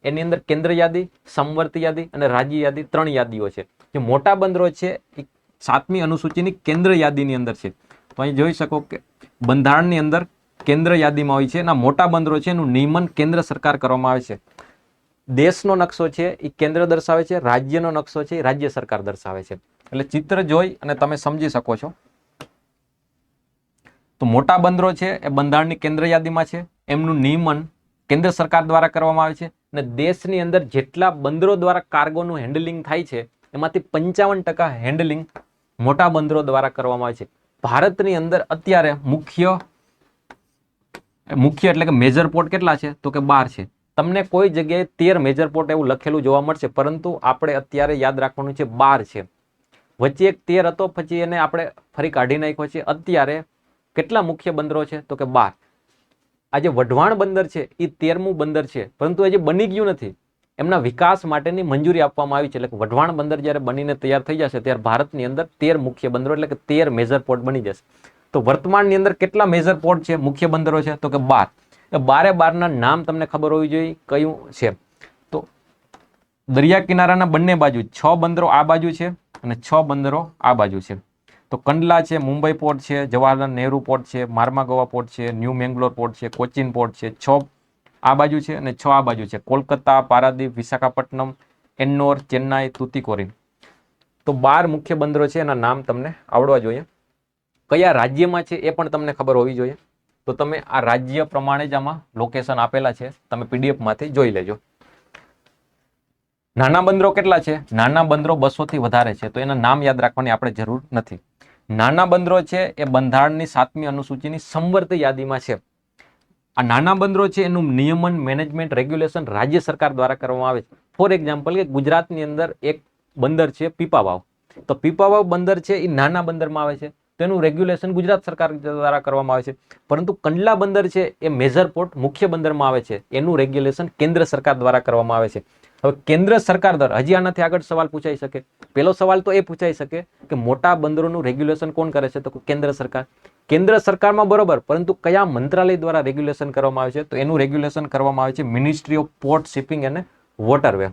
એની અંદર કેન્દ્ર યાદી, સમવર્તી યાદી અને રાજ્ય યાદી 3 યાદીઓ છે. જે મોટા બંદરો છે એ 7મી અનુસૂચિની કેન્દ્ર યાદીની અંદર છે. તો અહીં જોઈ શકો કે બંધારણની અંદર કેન્દ્ર યાદીમાં હોય છે. એના મોટા બંદરો છે એનું નિયમન કેન્દ્ર સરકાર કરવામાં આવે છે. દેશનો નકશો છે એ કેન્દ્ર દર્શાવે છે, રાજ્યનો નકશો છે એ રાજ્ય સરકાર દર્શાવે છે. એટલે ચિત્ર જોઈ અને તમે સમજી શકો છો. તો મોટા બંદરો છે એ બંધારણની કેન્દ્ર યાદીમાં છે, એમનું નિયમન કેન્દ્ર સરકાર દ્વારા કરવામાં આવે છે. અને દેશની અંદર જેટલા બંદરો દ્વારા કાર્ગોનું હેન્ડલિંગ થાય છે એમાંથી 55% હેન્ડલિંગ મોટા બંદરો દ્વારા કરવામાં આવે છે. ભારતની અંદર અત્યારે મુખ્ય એટલે કે મેજર પોર્ટ કેટલા છે તો કે 12 છે. તમને કોઈ જગ્યાએ 13 મેજર પોર્ટ એવું લખેલું જોવા મળશે, પરંતુ આપણે અત્યારે યાદ રાખવાનું છે 12 છે. વચ્ચે એક 13 હતો, પછી એને આપણે ફરી કાઢી નાખ્યો છે. અત્યારે કેટલા મુખ્ય બંદરો છે તો કે 12. આ જે વઢવાણ બંદર છે એ 13મું બંદર છે, પરંતુ હજી બની ગયું નથી. એમના વિકાસ માટેની મંજૂરી આપવામાં આવી છે. એટલે કે વઢવાણ બંદર જ્યારે બનીને તૈયાર થઈ જશે ત્યારે ભારતની અંદર 13 મુખ્ય બંદરો એટલે કે 13 મેજર પોર્ટ બની જશે. તો વર્તમાનની અંદર કેટલા મેજર પોર્ટ છે, મુખ્ય બંદરો છે તો કે 12. 12 નામ તમને ખબર હોવી જોઈએ કયું છે. તો દરિયા કિનારાના બંને બાજુ 6 બંદરો આ બાજુ છે અને 6 બંદરો આ બાજુ છે. તો કંડલા છે, મુંબઈ પોર્ટ છે, જવાહરલાલ નહેરુ પોર્ટ છે, માર્માગોવા પોર્ટ છે, ન્યૂ મેંગ્લોર પોર્ટ છે, કોચીન પોર્ટ છે. 6 આ બાજુ છે અને 6 આ બાજુ છે. કોલકાતા, પારાદીપ, વિશાખાપટ્ટનમ, એન્નોર, ચેન્નાઈ, તુતીકોરીન. તો 12 મુખ્ય બંદરો છે, એના નામ તમને આવડવા જોઈએ. કયા રાજ્યમાં છે એ પણ તમને ખબર હોવી જોઈએ. તો તમે આ રાજ્ય પ્રમાણે જ આમાં લોકેશન આપેલા છે, તમે પીડીએફ માંથી જોઈ લેજો. નાના બંદરો કેટલા છે? નાના બંદરો 200 થી વધારે છે, તો એના નામ યાદ રાખવાની આપણે જરૂર નથી. નાના બંદરો છે એ બંધારણની 7મી અનુસૂચિની સમવર્તી યાદીમાં છે. આ નાના બંદરો છે એનું નિયમન, મેનેજમેન્ટ, રેગ્યુલેશન રાજ્ય સરકાર દ્વારા કરવામાં આવે છે. ફોર એક્ઝામ્પલ કે ગુજરાતની અંદર એક બંદર છે પીપાવાવ. તો પીપાવાવ બંદર છે એ નાના બંદરમાં આવે છે, તેનું રેગ્યુલેશન ગુજરાત સરકાર દ્વારા કરવામાં આવે છે. પરંતુ કંડલા બંદર છે એ મેજર પોર્ટ મુખ્ય બંદરમાં આવે છે, એનું રેગ્યુલેશન કેન્દ્ર સરકાર દ્વારા કરવામાં આવે છે. હવે કેન્દ્ર સરકાર દ્વારા હજી આનાથી આગળ સવાલ પૂછાઈ શકે. પહેલો સવાલ તો એ પૂછાઈ શકે કે મોટા બંદરોનું રેગ્યુલેશન કોણ કરે છે? તો કેન્દ્ર સરકાર. કેન્દ્ર સરકારમાં બરોબર, પરંતુ કયા મંત્રાલય દ્વારા રેગ્યુલેશન કરવામાં આવે છે? તો એનું રેગ્યુલેશન કરવામાં આવે છે મિનિસ્ટ્રી ઓફ પોર્ટ, શિપિંગ અને વોટરવે.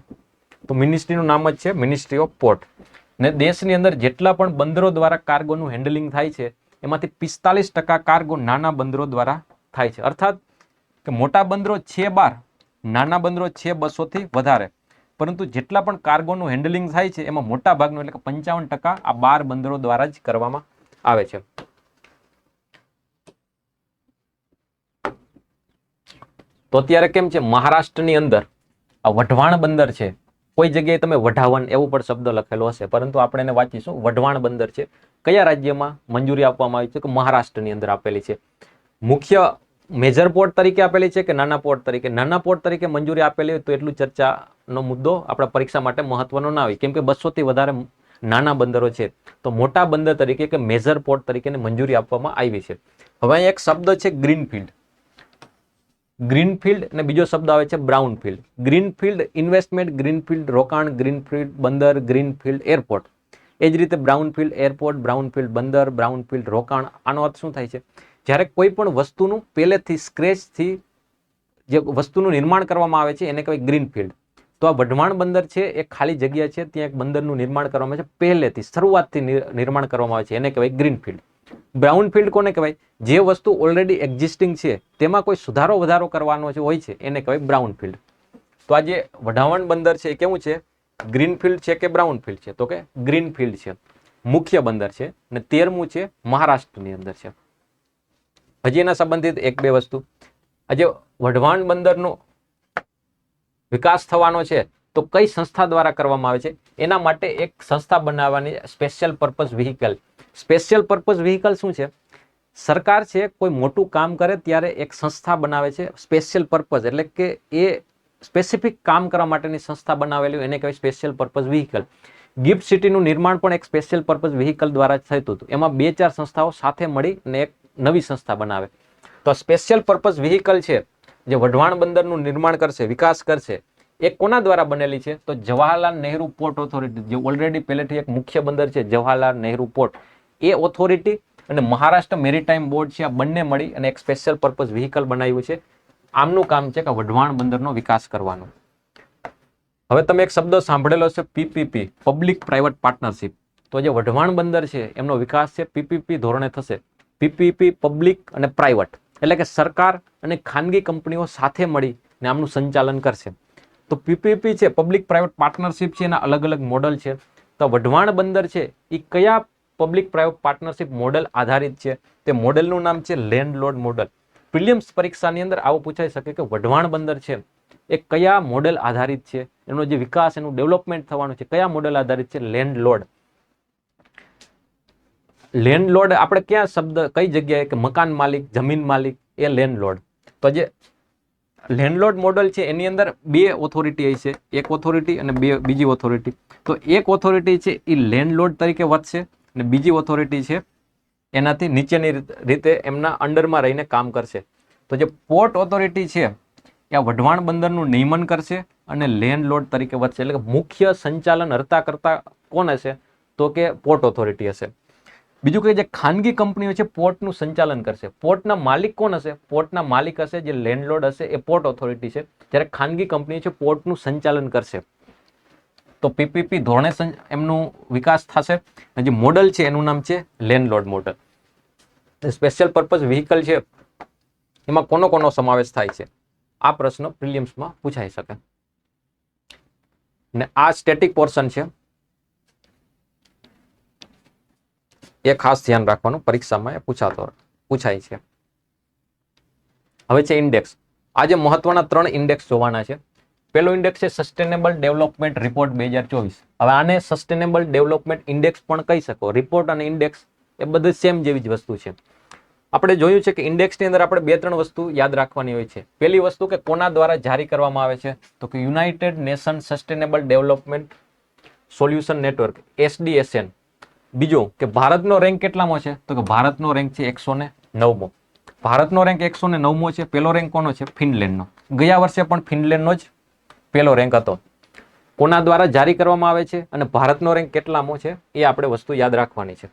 તો મિનિસ્ટ્રીનું નામ જ છે મિનિસ્ટ્રી ઓફ પોર્ટ. ને દેશની અંદર જેટલા પણ બંદરો દ્વારા કાર્ગોનું હેન્ડલિંગ થાય છે એમાંથી 45% કાર્ગો નાના બંદરો દ્વારા થાય છે. અર્થાત કે મોટા બંદરો છે 12, નાના બંદરો છે 200 થી વધારે, પરંતુ જેટલા પણ કાર્ગોનું હેન્ડલિંગ થાય છે એમાં મોટા ભાગનું એટલે કે 55% આ 12 બંદરો દ્વારા જ કરવામાં આવે છે. તો અત્યારે કેમ છે, મહારાષ્ટ્રની અંદર આ વઢવાણ બંદર છે કોઈ જગ્યાએ તમે વઢાવન એવું પણ શબ્દ લખેલો હશે, પરંતુ આપણે એને વાંચીશું વઢવાણ બંદર છે. કયા રાજ્યમાં મંજૂરી આપવામાં આવી છે? કે મહારાષ્ટ્રની અંદર આપેલી છે. મુખ્ય મેજર પોર્ટ તરીકે આપેલી છે કે નાના પોર્ટ તરીકે? નાના પોર્ટ તરીકે મંજૂરી આપેલી હોય તો એટલું ચર્ચાનો મુદ્દો આપણા પરીક્ષા માટે મહત્વનો ના હોય, કેમ કે 200 થી વધારે નાના બંદરો છે. તો મોટા બંદર તરીકે કે મેજર પોર્ટ તરીકે મંજૂરી આપવામાં આવી છે. હવે અહીં એક શબ્દ છે ગ્રીનફિલ્ડ. ગ્રીનફિલ્ડ અને બીજો શબ્દ આવે છે બ્રાઉનફિલ્ડ. ગ્રીનફિલ્ડ ઇન્વેસ્ટમેન્ટ, ગ્રીનફિલ્ડ રોકાણ, ગ્રીનફિલ્ડ બંદર, ગ્રીનફિલ્ડ એરપોર્ટ. એ જ રીતે બ્રાઉનફિલ્ડ એરપોર્ટ, બ્રાઉનફિલ્ડ બંદર, બ્રાઉનફિલ્ડ રોકાણ. આનો અર્થ શું થાય છે? જ્યારે કોઈ પણ વસ્તુનું પહેલેથી સ્ક્રેચથી જે વસ્તુનું નિર્માણ કરવામાં આવે છે એને કહેવાય ગ્રીનફિલ્ડ. તો આ વઢવાણ બંદર છે એ ખાલી જગ્યા છે, ત્યાં એક બંદરનું નિર્માણ કરવામાં આવે છે, પહેલેથી શરૂઆતથી નિર્માણ કરવામાં આવે છે, એને કહેવાય ગ્રીનફિલ્ડ. બ્રાઉનફિલ્ડ કોને કહેવાય? જે વસ્તુ ઓલરેડી એક્ઝિસ્ટિંગ છે તેમાં કોઈ સુધારો વધારો કરવાનો હોય છે એને કહેવાય બ્રાઉનફિલ્ડ. તો આ જે વઢાવણ બંદર છે એ કેવું છે? ગ્રીનફિલ્ડ છે કે બ્રાઉનફિલ્ડ છે? તો કે ગ્રીનફિલ્ડ છે. મુખ્ય બંદર છે અને 13મું છે મહારાષ્ટ્રની અંદર છે. હજી એના સંબંધિત એક બે વસ્તુ, આજે વઢવાણ બંદરનો વિકાસ થવાનો છે તો કઈ સંસ્થા દ્વારા કરવામાં આવે છે? એના માટે એક સંસ્થા બનાવવાની, special purpose vehicle. Special purpose vehicle શું છે? સરકાર છે કોઈ મોટું કામ કરે ત્યારે એક સંસ્થા બનાવે છે, સ્પેશિયલ પર્પઝ, એટલે કે એ સ્પેસિફિક કામ કરવા માટેની સંસ્થા બનાવેલી હોય એને કહેવાય સ્પેશિયલ પર્પઝ વ્હીકલ. ગિફ્ટ સિટીનું નિર્માણ પણ એક સ્પેશિયલ પર્પઝ વ્હીકલ દ્વારા થતું હતું. એમાં 2-4 સંસ્થાઓ સાથે મળી અને એક નવી સંસ્થા બનાવે. તો સ્પેશિયલ પર્પઝ વ્હીકલ છે જે વઢવાણ બંદરનું નિર્માણ કરશે, વિકાસ કરશે, એ કોના દ્વારા બનેલી છે? તો જવાહરલાલ નહેરુ પોર્ટ ઓથોરિટી, જે ઓલરેડી પહેલેથી એક મુખ્ય બંદર છે જવાહરલાલ નહેરુ પોર્ટ, એ ઓથોરિટી અને મહારાષ્ટ્ર મેરીટાઈમ બોર્ડ છે, આ બંને મળી અને એક સ્પેશિયલ પર્પઝ વ્હીકલ બનાવ્યું છે. આમનું કામ છે કે વઢવાણ બંદરનો વિકાસ કરવાનો. હવે તમે એક શબ્દ સાંભળેલો છે પીપીપી, પબ્લિક પ્રાઇવેટ પાર્ટનરશિપ. તો જે વઢવાણ બંદર છે એમનો વિકાસ છે પીપીપી ધોરણે થશે. પીપીપી પબ્લિક અને પ્રાઇવેટ, એટલે કે સરકાર અને ખાનગી કંપનીઓ સાથે મળીને આમનું સંચાલન કરશે. તો પીપીપી છે, પબ્લિક પ્રાઇવેટ પાર્ટનરશિપ છે, એના અલગ અલગ મોડલ છે. તો વઢવાણ બંદર છે એ કયા પબ્લિક પ્રાઇવેટ પાર્ટનરશિપ મોડેલ આધારિત છે? તે મોડેલનું નામ છે લેન્ડ લોડ મોડેલ. પ્રિલિમ્સ પરીક્ષાની અંદર આવું પૂછાઈ શકે કે વઢવાણ બંદર છે એ કયા મોડેલ આધારિત છે, એનો જે વિકાસ, એનું ડેવલપમેન્ટ થવાનું છે, કયા મોડેલ આધારિત છે? Land load. લેન્ડ લોડ આપણે ક્યાં શબ્દ, કઈ જગ્યાએ? કે મકાન માલિક, જમીન માલિક, એ લેન્ડ લોડ. તો જે લેન્ડલોડ મોડલ છે એની અંદર 2 ઓથોરિટી છે, એક ઓથોરિટી અને બીજી ઓથોરિટી. તો એક ઓથોરિટી છે એ લેન્ડલોડ તરીકે વર્તશે અને બીજી ઓથોરિટી છે એનાથી નીચેની રીતે એમના અંડરમાં રહીને કામ કરશે. તો જે પોર્ટ ઓથોરિટી છે એ વઢવાણ બંદરનું નિયમન કરશે અને લેન્ડલોડ તરીકે વર્તશે. એટલે કે મુખ્ય સંચાલન હર્તા કરતા કોણ હશે? તો કે પોર્ટ ઓથોરિટી હશે. બીજું કે જે ખાનગી કંપનીઓ છે પોર્ટનું સંચાલન કરશે. પોર્ટના માલિક કોણ હશે? પોર્ટના માલિક હશે, જે લેન્ડલોડ હશે એ પોર્ટ ઓથોરિટી છે, જ્યારે ખાનગી કંપની છે પોર્ટનું સંચાલન કરશે. તો પીપીપી ધોરણે એમનું વિકાસ થશે. જે મોડલ છે એનું નામ છે લેન્ડલોડ મોડલ. સ્પેશિયલ પર્પઝ વ્હીકલ છે એમાં કોનો કોનો સમાવેશ થાય છે? આ પ્રશ્ન પ્રિલિમ્સમાં પૂછાઈ શકે. ને આ સ્ટેટિક પોર્શન છે, એ ખાસ ધ્યાન રાખવાનું, પરીક્ષામાં એ પૂછાય છે. હવે છે ઇન્ડેક્સ. આજે મહત્વના 3 ઇન્ડેક્સ જોવાના છે. પહેલો ઇન્ડેક્સ છે સસ્ટેનેબલ ડેવલપમેન્ટ રિપોર્ટ 2024. હવે આને સસ્ટેનેબલ ડેવલપમેન્ટ ઇન્ડેક્સ પણ કહી શકો. રિપોર્ટ અને ઇન્ડેક્સ એ બધું સેમ જેવી જ વસ્તુ છે. આપણે જોયું છે કે ઇન્ડેક્સની અંદર આપણે 2-3 વસ્તુ યાદ રાખવાની હોય છે. પહેલી વસ્તુ કે કોના દ્વારા જારી કરવામાં આવે છે? તો કે United nation sustainable development solution network, SDSN. બીજો કે ભારતનો રેન્ક કેટલામો છે? તો કે ભારતનો રેન્ક છે 109મો. ભારતનો રેન્ક 109મો છે. પહેલો રેન્ક કોનો છે? ફિનલેન્ડનો. ગયા વર્ષે પણ ફિનલેન્ડનો જ પહેલો રેન્ક હતો. કોના દ્વારા જારી કરવામાં આવે છે અને ભારતનો રેન્ક કેટલામો છે એ આપણે વસ્તુ યાદ રાખવાની છે.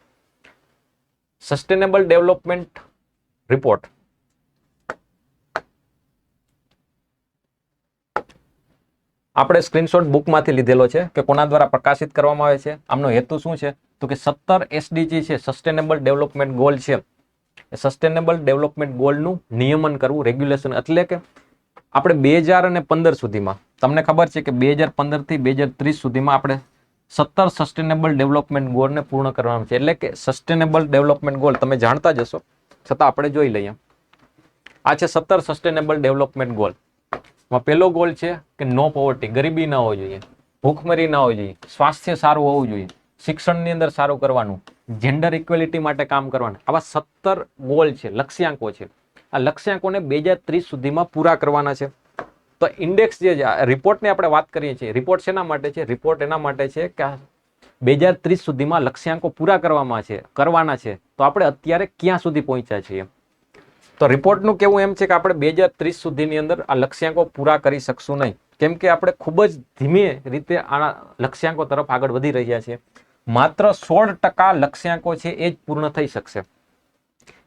સસ્ટેનેબલ ડેવલપમેન્ટ રિપોર્ટ આપણે સ્ક્રીનશોટ બુકમાંથી લીધેલો છે કે કોના દ્વારા પ્રકાશિત કરવામાં આવે છે. આમનો હેતુ શું છે? તો કે 17 SDG છે, સસ્ટેનેબલ ડેવલપમેન્ટ ગોલ છે. સસ્ટેનેબલ ડેવલપમેન્ટ ગોલનું નિયમન કરવું, રેગ્યુલેશન. એટલે કે આપણે 2015 સુધીમાં, તમને ખબર છે કે 2015 થી 2030 સુધીમાં આપણે 17 સસ્ટેનેબલ ડેવલપમેન્ટ ગોલને પૂર્ણ કરવાનું છે. એટલે કે સસ્ટેનેબલ ડેવલપમેન્ટ ગોલ તમે જાણતા જ હશો, છતાં આપણે જોઈ લઈએ. આ છે 17 સસ્ટેનેબલ ડેવલપમેન્ટ ગોલ. પહેલો ગોલ છે કે નો પોવર્ટી, ગરીબી ન હોવી જોઈએ. ભૂખમરી ન હોવી જોઈએ, સ્વાસ્થ્ય સારું હોવું જોઈએ, શિક્ષણની અંદર સારું કરવાનું, જેન્ડર ઇક્વેલિટી માટે કામ કરવાનું. આવા 17 ગોલ છે, લક્ષ્યાંકો છે. આ લક્ષ્યાંકોને 2030 સુધીમાં પૂરા કરવાના છે. તો ઇન્ડેક્સ જે રિપોર્ટની આપણે વાત કરીએ છીએ, રિપોર્ટ શેના માટે છે? રિપોર્ટ એના માટે છે કે 2030 સુધીમાં લક્ષ્યાંકો પૂરા કરવાના છે. તો આપણે અત્યારે ક્યાં સુધી પહોંચ્યા છીએ? તો રિપોર્ટનું કેવું એમ છે કે આપણે 2030 સુધીની અંદર આ લક્ષ્યાંકો પૂરા કરી શકશું નહીં, કેમ કે આપણે ખૂબ જ ધીમે રીતે આના લક્ષ્યાંકો તરફ આગળ વધી રહ્યા છીએ. માત્ર 16% લક્ષ્યાંકો છે એ જ પૂર્ણ થઈ શકશે.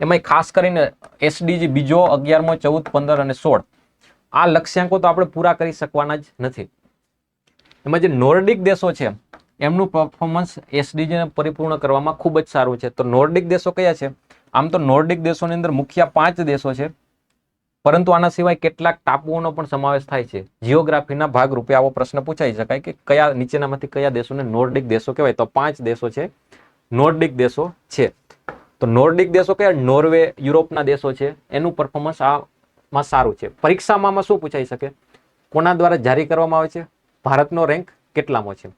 એમાં ખાસ કરીને એસડીજી બીજો, 11મો, 14, 15 અને 16 આ લક્ષ્યાંકો તો આપણે પૂરા કરી શકવાના જ નથી. એમાં જે નોર્ડિક દેશો છે એમનું પરફોર્મન્સ એસડીજીને પરિપૂર્ણ કરવામાં ખૂબ જ સારું છે. તો નોર્ડિક દેશો કયા છે? આમ તો નોર્ડિક દેશોની અંદર મુખ્ય 5 દેશો છે, પરંતુ આના સિવાય કેટલાક ટાપુઓનો પણ સમાવેશ થાય છે. જીઓગ્રાફીના ભાગરૂપે આવો પ્રશ્ન પૂછાઈ શકાય કે કયા નીચેનામાંથી કયા દેશોને નોર્ડિક દેશો કહેવાય? તો 5 દેશો છે, નોર્ડિક દેશો છે. તો નોર્ડિક દેશો કયા? નોર્વે, યુરોપના દેશો છે. એનું પરફોર્મન્સ આમાં સારું છે. પરીક્ષામાં શું પૂછાઈ શકે? કોના દ્વારા જારી કરવામાં આવે છે? ભારતનો રેન્ક કેટલામો છે?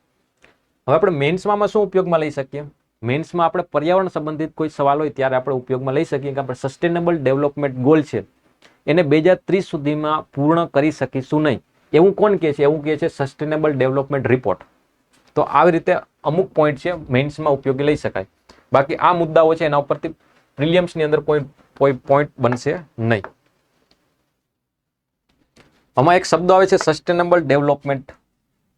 હવે આપણે મેન્સમાં શું ઉપયોગમાં લઈ શકીએ? મેન્સમાં આપણે પર્યાવરણ સંબંધિત કોઈ સવાલ હોય ત્યારે આપણે ઉપયોગમાં લઈ શકીએ કે આપણે સસ્ટેનેબલ ડેવલપમેન્ટ ગોલ છે એને 2030 સુધીમાં પૂર્ણ કરી શકીશું નહીં, એવું કોણ કહે છે? એવું કહે છે સસ્ટેનેબલ ડેવલપમેન્ટ રિપોર્ટ. તો આવી રીતે અમુક પોઈન્ટ છે મેન્સમાં ઉપયોગી લઈ શકાય. બાકી આ મુદ્દાઓ છે એના ઉપરથી પ્રિલિયમ્સની અંદર કોઈ પોઈન્ટ બનશે નહીં. આમાં એક શબ્દ આવે છે સસ્ટેનેબલ ડેવલપમેન્ટ.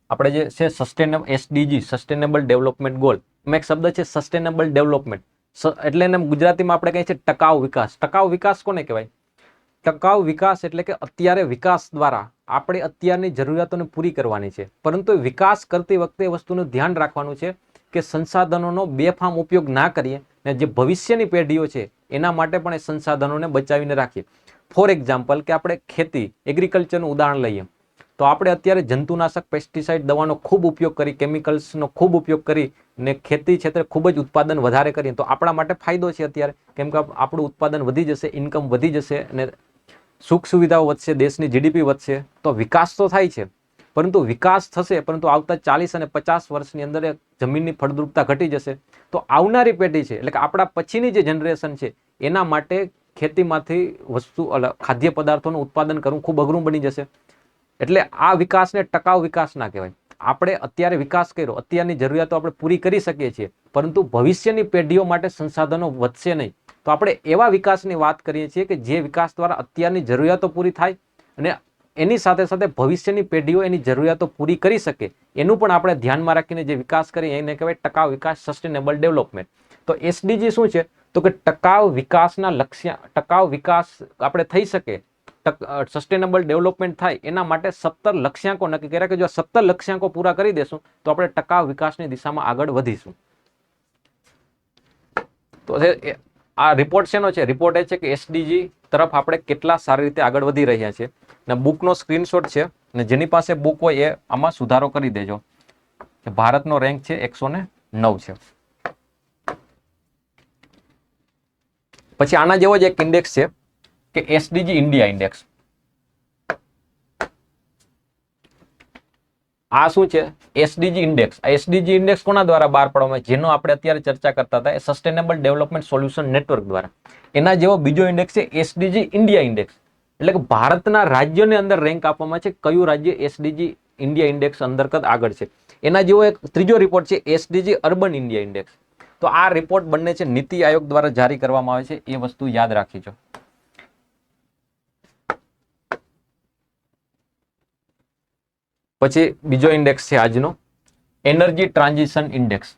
આપણે જે છે sustainable SDG, sustainable development goal, એમાં એક શબ્દ છે સસ્ટેનેબલ ડેવલપમેન્ટ. એટલે એને ગુજરાતીમાં આપણે કહીએ છીએ ટકાઉ વિકાસ. ટકાઉ વિકાસ કોને કહેવાય? ટકાઉ વિકાસ એટલે કે અત્યારે વિકાસ દ્વારા આપણે અત્યારની જરૂરિયાતોને પૂરી કરવાની છે, પરંતુ વિકાસ કરતી વખતે એ વસ્તુનું ધ્યાન રાખવાનું છે કે સંસાધનોનો બેફામ ઉપયોગ ના કરીએ ને જે ભવિષ્યની પેઢીઓ છે એના માટે પણ એ સંસાધનોને બચાવીને રાખીએ. ફોર એક્ઝામ્પલ કે આપણે ખેતી, એગ્રીકલ્ચરનું ઉદાહરણ લઈએ તો આપણે અત્યારે જંતુનાશક, પેસ્ટિસાઇડ દવાનો ખૂબ ઉપયોગ કરી, કેમિકલ્સનો ખૂબ ઉપયોગ કરી ને ખેતી ક્ષેત્રે ખૂબ જ ઉત્પાદન વધારે કરીએ તો આપણા માટે ફાયદો છે અત્યારે, કેમ કે આપણું ઉત્પાદન વધી જશે, ઇન્કમ વધી જશે અને સુખ સુવિધાઓ વધશે, દેશની જીડીપી વધશે. તો વિકાસ તો થાય છે, પરંતુ વિકાસ થશે પરંતુ આવતા 40 અને 50 વર્ષની અંદર જમીનની ફળદ્રુપતા ઘટી જશે. તો આવનારી પેઢી છે એટલે કે આપણા પછીની જે જનરેશન છે એના માટે ખેતીમાંથી ખાદ્ય પદાર્થોનું ઉત્પાદન કરવું ખૂબ અઘરું બની જશે. એટલે આ વિકાસને ટકાઉ વિકાસ ના કહેવાય. આપણે અત્યારે વિકાસ કર્યો, અત્યારની જરૂરિયાતો આપણે પૂરી કરી શકીએ છીએ, પરંતુ ભવિષ્યની પેઢીઓ માટે સંસાધનો વધશે નહીં. તો આપણે એવા વિકાસની વાત કરીએ છીએ કે જે વિકાસ દ્વારા અત્યારની જરૂરિયાતો પૂરી થાય અને એની સાથે સાથે ભવિષ્યની પેઢીઓ એની જરૂરિયાતો પૂરી કરી શકે, એનું પણ આપણે ધ્યાનમાં રાખીને જે વિકાસ કરીએ એને કહેવાય ટકાઉ વિકાસ, સસ્ટેનેબલ ડેવલપમેન્ટ. તો એસડીજી શું છે? તો કે ટકાઉ વિકાસના ટકાઉ વિકાસ આપણે થઈ શકે, સસ્ટેનેબલ ડેવલપમેન્ટ થાય એના માટે 17 લક્ષ્યાંકો નક્કી કર્યા કે જો 17 લક્ષ્યાંકો પૂરા કરી દેશું તો આપણે ટકાઉ વિકાસની દિશામાં આગળ વધીશું. તો આ રિપોર્ટ શેનો છે? રિપોર્ટ એ છે કે એસડીજી તરફ આપણે કેટલા સારી રીતે આગળ વધી રહ્યા છે. અને બુકનો સ્ક્રીનશોટ છે અને જેની પાસે બુક હોય એ આમાં સુધારો કરી દેજો કે ભારતનો રેન્ક છે 109 છે. પછી આના જેવો જ એક ઇન્ડેક્સ છે કે એસડીજી ઇન્ડિયા ઇન્ડેક્સ. આ શું છે? SDG index. આ એસડીજી ઇન્ડેક્સ કોના દ્વારા બહાર પાડવામાં? જેનો આપણે અત્યારે ચર્ચા કરતા હતા, એ સસ્ટેનેબલ ડેવલપમેન્ટ સોલ્યુશન નેટવર્ક દ્વારા. એના જેવો બીજો ઇન્ડેક્સ છે એસડીજી ઇન્ડિયા ઇન્ડેક્સ. એટલે કે ભારતના રાજ્યોની અંદર રેન્ક આપવામાં છે કયું રાજ્ય એસડીજી ઇન્ડિયા ઇન્ડેક્સ અંતર્ગત આગળ છે. એના જેવો એક ત્રીજો રિપોર્ટ છે એસડીજી અર્બન ઇન્ડિયા ઇન્ડેક્સ. તો આ રિપોર્ટ બંને છે નીતિ આયોગ દ્વારા જારી કરવામાં આવે છે, એ વસ્તુ યાદ રાખીજો. પછી બીજો ઇન્ડેક્સ છે આજનો એનર્જી ટ્રાન્ઝિશન ઇન્ડેક્સ.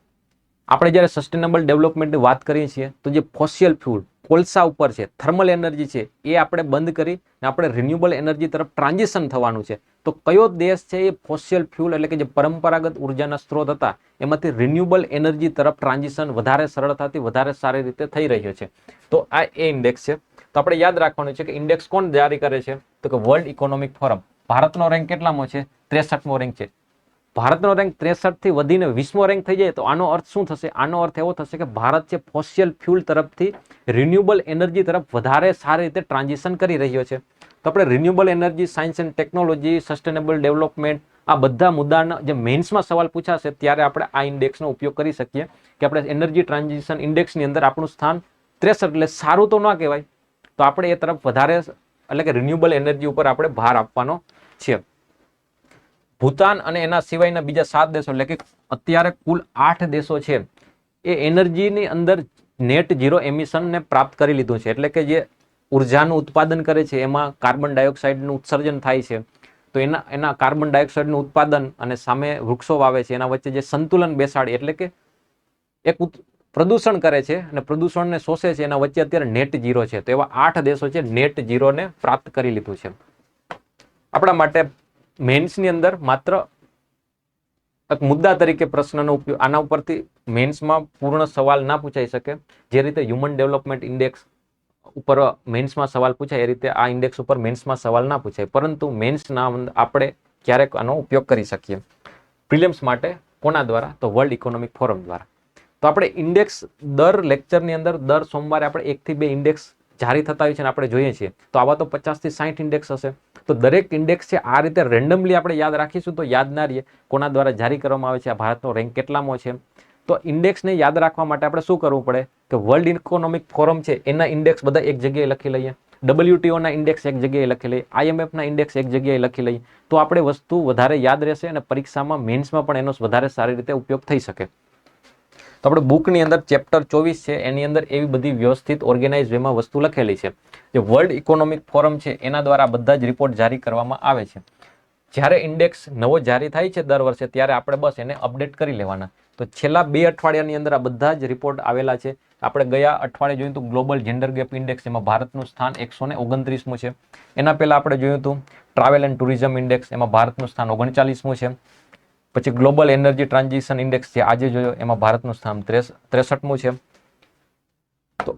આપણે જ્યારે સસ્ટેનેબલ ડેવલપમેન્ટની વાત કરીએ છીએ તો જે ફોસિયલ ફ્યુલ, કોલસા ઉપર છે, થર્મલ એનર્જી છે, એ આપણે બંધ કરી આપણે રિન્યુએબલ એનર્જી તરફ ટ્રાન્ઝિશન થવાનું છે. તો કયો દેશ છે એ ફોસિયલ ફ્યુલ એટલે કે જે પરંપરાગત ઉર્જાના સ્ત્રોત હતા એમાંથી રિન્યુએબલ એનર્જી તરફ ટ્રાન્ઝિશન વધારે સરળતાથી, વધારે સારી રીતે થઈ રહ્યો છે? તો આ એ ઇન્ડેક્સ છે. તો આપણે યાદ રાખવાનું છે કે ઇન્ડેક્સ કોણ જારી કરે છે? તો કે વર્લ્ડ ઇકોનોમિક ફોરમ. ભારતનો રેન્ક કેટલામો છે? 63મો રેન્ક છે. ભારતનો રેન્ક 63 થી વધીને 20મો રેન્ક થઈ જાય તો આનો અર્થ શું થશે? આનો અર્થ એવો થશે કે ભારત છે ફોસિયલ ફ્યુલ તરફથી રિન્યુએબલ એનર્જી તરફ વધારે સારી રીતે ટ્રાન્ઝિશન કરી રહ્યો છે. તો આપણે renewable energy, science and technology, sustainable development આ બધા મુદ્દાના જે મેઇન્સમાં સવાલ પૂછાશે ત્યારે આપણે આ ઇન્ડેક્સનો ઉપયોગ કરી શકીએ કે આપણે એનર્જી ટ્રાન્ઝિશન ઇન્ડેક્સની અંદર આપણું સ્થાન 63, એટલે સારું તો ના કહેવાય, તો આપણે એ તરફ વધારે એટલે કે રિન્યુએબલ એનર્જી ઉપર આપણે ભાર આપવાનો છે. ભૂતાન અને એના સિવાયના બીજા 7 દેશો, એટલે કે અત્યારે કુલ 8 દેશો છે, એ એનર્જીની અંદર નેટ ઝીરો એમિશનને પ્રાપ્ત કરી લીધું છે. એટલે કે જે ઉર્જાનું ઉત્પાદન કરે છે એમાં કાર્બન ડાયોક્સાઇડનું ઉત્સર્જન થાય છે, તો એના કાર્બન ડાયોક્સાઇડનું ઉત્પાદન અને સામે વૃક્ષો વાવે છે, એના વચ્ચે જે સંતુલન બેસાડી, એટલે કે એક પ્રદૂષણ કરે છે અને પ્રદૂષણને શોષે છે, એના વચ્ચે અત્યારે નેટ ઝીરો છે. તો એવા 8 દેશો છે નેટ ઝીરોને પ્રાપ્ત કરી લીધું છે. આપણા માટે મેન્સની અંદર માત્ર એક મુદ્દા તરીકે પ્રશ્નનો ઉપયોગ, આના ઉપરથી મેન્સમાં પૂર્ણ સવાલ ના પૂછાઈ શકે. જે રીતે હ્યુમન ડેવલપમેન્ટ ઇન્ડેક્સ ઉપર મેન્સમાં સવાલ પૂછાય એ રીતે આ ઇન્ડેક્સ ઉપર મેન્સમાં સવાલ ના પૂછાય, પરંતુ મેન્સના આપણે ક્યારેક આનો ઉપયોગ કરી શકીએ. પ્રિલિમ્સ માટે કોના દ્વારા? તો વર્લ્ડ ઇકોનોમિક ફોરમ દ્વારા. તો આપણે ઇન્ડેક્સ દર લેક્ચરની અંદર દર સોમવારે આપણે 1 થી 2 ઇન્ડેક્સ જારી થતા હોય છે અને આપણે જોઈએ છીએ. તો આવા તો 50 થી 60 ઇન્ડેક્સ હશે. તો દરેક ઇન્ડેક્સ છે આ રીતે રેન્ડમલી આપણે યાદ રાખીશું તો યાદ ના રહીએ કોના દ્વારા જારી કરવામાં આવે છે, આ ભારતનો રેન્ક કેટલામો છે. તો ઇન્ડેક્સને યાદ રાખવા માટે આપણે શું કરવું પડે કે વર્લ્ડ ઇકોનોમિક ફોરમ છે એના ઇન્ડેક્સ બધા એક જગ્યાએ લખી લઈએ, WTO ના ઇન્ડેક્સ એક જગ્યાએ લખી લઈએ, IMF ના ઇન્ડેક્સ એક જગ્યાએ લખી લઈએ, તો આપણે વસ્તુ વધારે યાદ રહેશે અને પરીક્ષામાં મેન્સમાં પણ એનો વધારે સારી રીતે ઉપયોગ થઈ શકે. તો આપણે બુકની અંદર ચેપ્ટર 24 છે એની અંદર એવી બધી વ્યવસ્થિત ઓર્ગેનાઇઝ વેમાં વસ્તુ લખેલી છે. જે વર્લ્ડ ઇકોનોમિક ફોરમ છે એના દ્વારા બધા જ રિપોર્ટ જારી કરવામાં આવે છે. જ્યારે ઇન્ડેક્સ નવો જારી થાય છે દર વર્ષે ત્યારે આપણે બસ એને અપડેટ કરી લેવાના. તો છેલ્લા 2 અઠવાડિયાની અંદર આ બધા જ રિપોર્ટ આવેલા છે. આપણે ગયા અઠવાડિયે જોયું હતું ગ્લોબલ જેન્ડર ગેપ ઇન્ડેક્સ, એમાં ભારતનું સ્થાન 129મું છે. એના પહેલા આપણે જોયું હતું ટ્રાવેલ એન્ડ ટુરિઝમ ઇન્ડેક્સ, એમાં ભારતનું સ્થાન 39મું છે. પછી ગ્લોબલ એનર્જી ટ્રાન્ઝિશન ઇન્ડેક્સ જે આજે જોયો એમાં ભારતનું સ્થાન 63મું છે. તો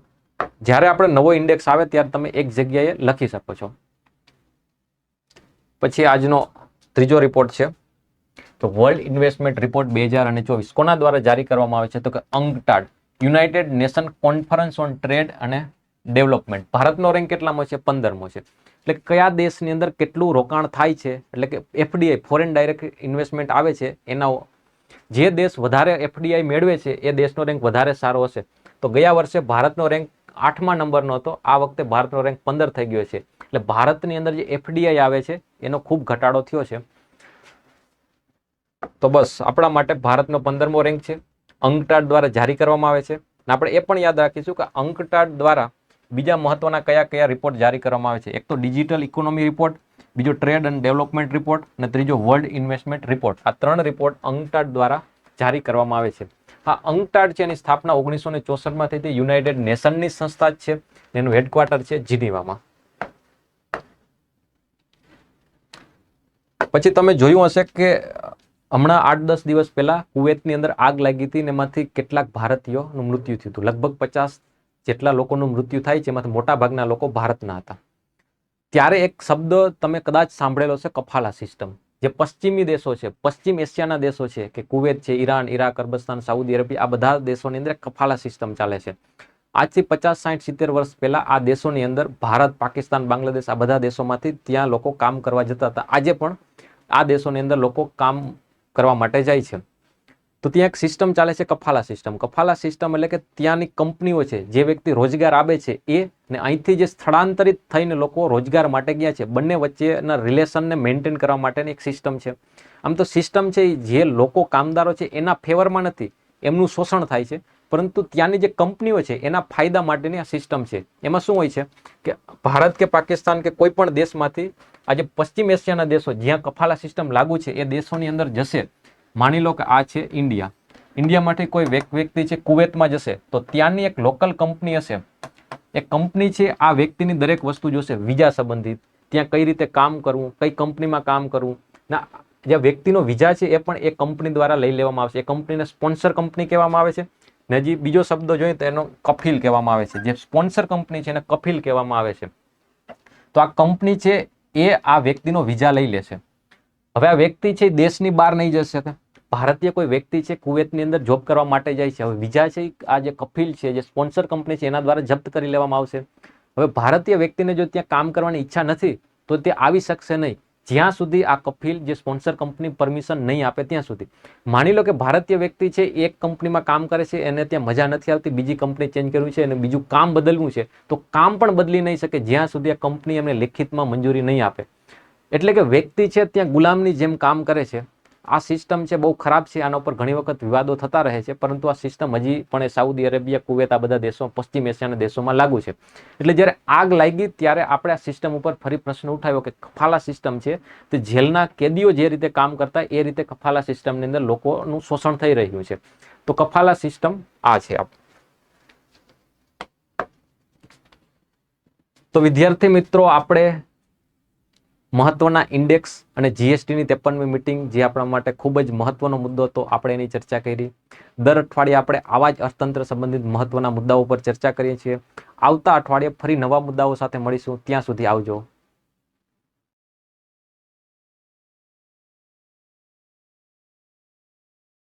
જ્યારે આપણે નવો ઇન્ડેક્સ આવે ત્યારે તમે એક જગ્યાએ લખી શકો છો. પછી આજનો ત્રીજો રિપોર્ટ છે તો વર્લ્ડ ઇન્વેસ્ટમેન્ટ રિપોર્ટ 2024 કોના દ્વારા જારી કરવામાં આવે છે? તો કે UNCTAD, United nation conference on trade અને ડેવલપમેન્ટ. ભારતનો રેન્ક કેટલામો છે? 15મો છે. એટલે કયા દેશની અંદર કેટલું રોકાણ થાય છે, એટલે કે FDI ફોરેન ડાયરેક્ટ ઇન્વેસ્ટમેન્ટ આવે છે, એના જે દેશ વધારે FDI મેળવે છે એ દેશનો રેન્ક વધારે સારો હશે. તો ગયા વર્ષે ભારતનો રેન્ક 8મા નંબરનો હતો, આ વખતે ભારતનો રેન્ક 15 થઈ ગયો છે. એટલે ભારતની અંદર જે FDI આવે છે એનો ખૂબ ઘટાડો થયો છે. તો બસ આપણા માટે ભારતનો 15મો રેન્ક છે, UNCTAD દ્વારા જારી કરવામાં આવે છે. આપણે એ પણ યાદ રાખીશું કે UNCTAD દ્વારા બીજા મહત્વના કયા કયા રિપોર્ટ જારી કરવામાં આવે છે. એક તો ડિજિટલ ઇકોનોમી રિપોર્ટ, બીજો ટ્રેડ એન્ડ ડેવલપમેન્ટ રિપોર્ટ અને ત્રીજો વર્લ્ડ ઇન્વેસ્ટમેન્ટ રિપોર્ટ. આ 3 રિપોર્ટ UNCTAD દ્વારા જારી કરવામાં આવે છે. આ UNCTAD છે એની સ્થાપના 1964માં થઈ હતી. યુનાઇટેડ નેશનની સંસ્થા જ છે, એનું હેડક્વાર્ટર છે જીનીવામાં. પછી તમે જોયું હશે કે હમણાં 8-10 દિવસ પહેલા કુવેતની અંદર આગ લાગી હતી અને એમાંથી કેટલાક ભારતીયોનું મૃત્યુ થયું હતું. લગભગ 50 જેટલા લોકોનું મૃત્યુ થાય છે, એમાંથી મોટા ભાગના લોકો ભારતના હતા. ત્યારે એક શબ્દ તમે કદાચ સાંભળેલો છે, કફાલા સિસ્ટમ. જે પશ્ચિમી દેશો છે, પશ્ચિમ એશિયાના દેશો છે કે કુવેત છે, ઈરાન, ઈરાક, અરબસ્તાન, સાઉદી અરેબિયા, આ બધા દેશોની અંદર કફાલા સિસ્ટમ ચાલે છે. આજથી 50, 60, 70 વર્ષ પહેલા આ દેશોની અંદર ભારત, પાકિસ્તાન, બાંગ્લાદેશ આ બધા દેશોમાંથી ત્યાં લોકો કામ કરવા જતા હતા. આજે પણ આ દેશોની અંદર લોકો કામ કરવા માટે જાય છે. તો ત્યાં એક સિસ્ટમ ચાલે છે કફાલા સિસ્ટમ. કફાલા સિસ્ટમ એટલે કે ત્યાંની કંપનીઓ છે, જે વ્યક્તિ રોજગાર આપે છે એ ને અહીંથી જે સ્થળાંતરિત થઈને લોકો રોજગાર માટે ગયા છે, બંને વચ્ચેના રિલેશનને મેન્ટેન કરવા માટેની એક સિસ્ટમ છે. આમ તો સિસ્ટમ છે જે લોકો કામદારો છે એના ફેવરમાં નથી, એમનું શોષણ થાય છે, પરંતુ ત્યાંની જે કંપનીઓ છે એના ફાયદા માટેની આ સિસ્ટમ છે. એમાં શું હોય છે કે ભારત કે પાકિસ્તાન કે કોઈ પણ દેશમાંથી આજે પશ્ચિમ એશિયાના દેશો જ્યાં કફાલા સિસ્ટમ લાગુ છે એ દેશોની અંદર જશે. માની લો કે આ છે ઇન્ડિયા, ઇન્ડિયામાંથી કોઈ વ્યક્તિ છે કુવેતમાં જશે, તો ત્યાંની એક લોકલ કંપની હશે, એ કંપની છે આ વ્યક્તિની દરેક વસ્તુ જોશે વિઝા સંબંધિત, ત્યાં કઈ રીતે કામ કરવું, કઈ કંપનીમાં કામ કરવું. ના, જે વ્યક્તિનો વિઝા છે એ પણ એ કંપની દ્વારા લઈ લેવામાં આવશે. એ કંપનીને સ્પોન્સર કંપની કહેવામાં આવે છે. ને હજી બીજો શબ્દ જોઈએ તો એનો કફીલ કહેવામાં આવે છે. જે સ્પોન્સર કંપની છે એને કફીલ કહેવામાં આવે છે. તો આ કંપની છે એ આ વ્યક્તિનો વિઝા લઈ લેશે. હવે આ વ્યક્તિ છે દેશની બહાર નહીં જઈ શકે. ભારતીય કોઈ વ્યક્તિ છે કુવેતની અંદર જોબ કરવા માટે જાય છે, હવે વિઝા છે આ જે કફીલ છે, જે સ્પોન્સર કંપની છે એના દ્વારા જપ્ત કરી લેવામાં આવશે. હવે ભારતીય વ્યક્તિને જો ત્યાં કામ કરવાની ઈચ્છા નથી તો તે આવી શકશે નહીં. જ્યાં સુધી આ કફીલ જે સ્પોન્સર કંપની પરમિશન નહીં આપે ત્યાં સુધી. માની લો કે ભારતીય વ્યક્તિ છે, એક કંપનીમાં કામ કરે છે, એને ત્યાં મજા નથી આવતી, બીજી કંપની ચેન્જ કરવી છે અને બીજું કામ બદલવું છે, તો કામ પણ બદલી નહીં શકે જ્યાં સુધી આ કંપની એમને લેખિતમાં મંજૂરી નહીં આપે. એટલે કે વ્યક્તિ છે ત્યાં ગુલામની જેમ કામ કરે છે. આ સિસ્ટમ છે બહુ ખરાબ છે, આના ઉપર ઘણી વખત વિવાદો થતા રહે છે, પરંતુ આ સિસ્ટમ હજી પણ સાઉદી અરેબિયા, કુવેત, આ બધા દેશો, પશ્ચિમ એશિયાના દેશોમાં લાગુ છે. એટલે જ્યારે આગ લાગી ત્યારે આપણે આ સિસ્ટમ ઉપર ફરી પ્રશ્ન ઉઠાવ્યો કે કફાલા સિસ્ટમ છે તે જેલના કેદીઓ જે રીતે કામ કરતા એ રીતે કફાલા સિસ્ટમની અંદર લોકોનું શોષણ થઈ રહ્યું છે. તો કફાલા સિસ્ટમ આ છે. તો વિદ્યાર્થી મિત્રો, આપણે મહત્વના ઇન્ડેક્સ અને જીએસટીની 53મી મિટિંગ, જે આપણા માટે ખૂબ જ મહત્વનો મુદ્દો હતો, આપણે એની ચર્ચા કરી. દર અઠવાડિયે આપણે આવા જ અર્થતંત્ર સંબંધિત મહત્વના મુદ્દાઓ પર ચર્ચા કરીએ છીએ. આવતા અઠવાડિયે ફરી નવા મુદ્દાઓ સાથે મળીશું. ત્યાં સુધી આવજો.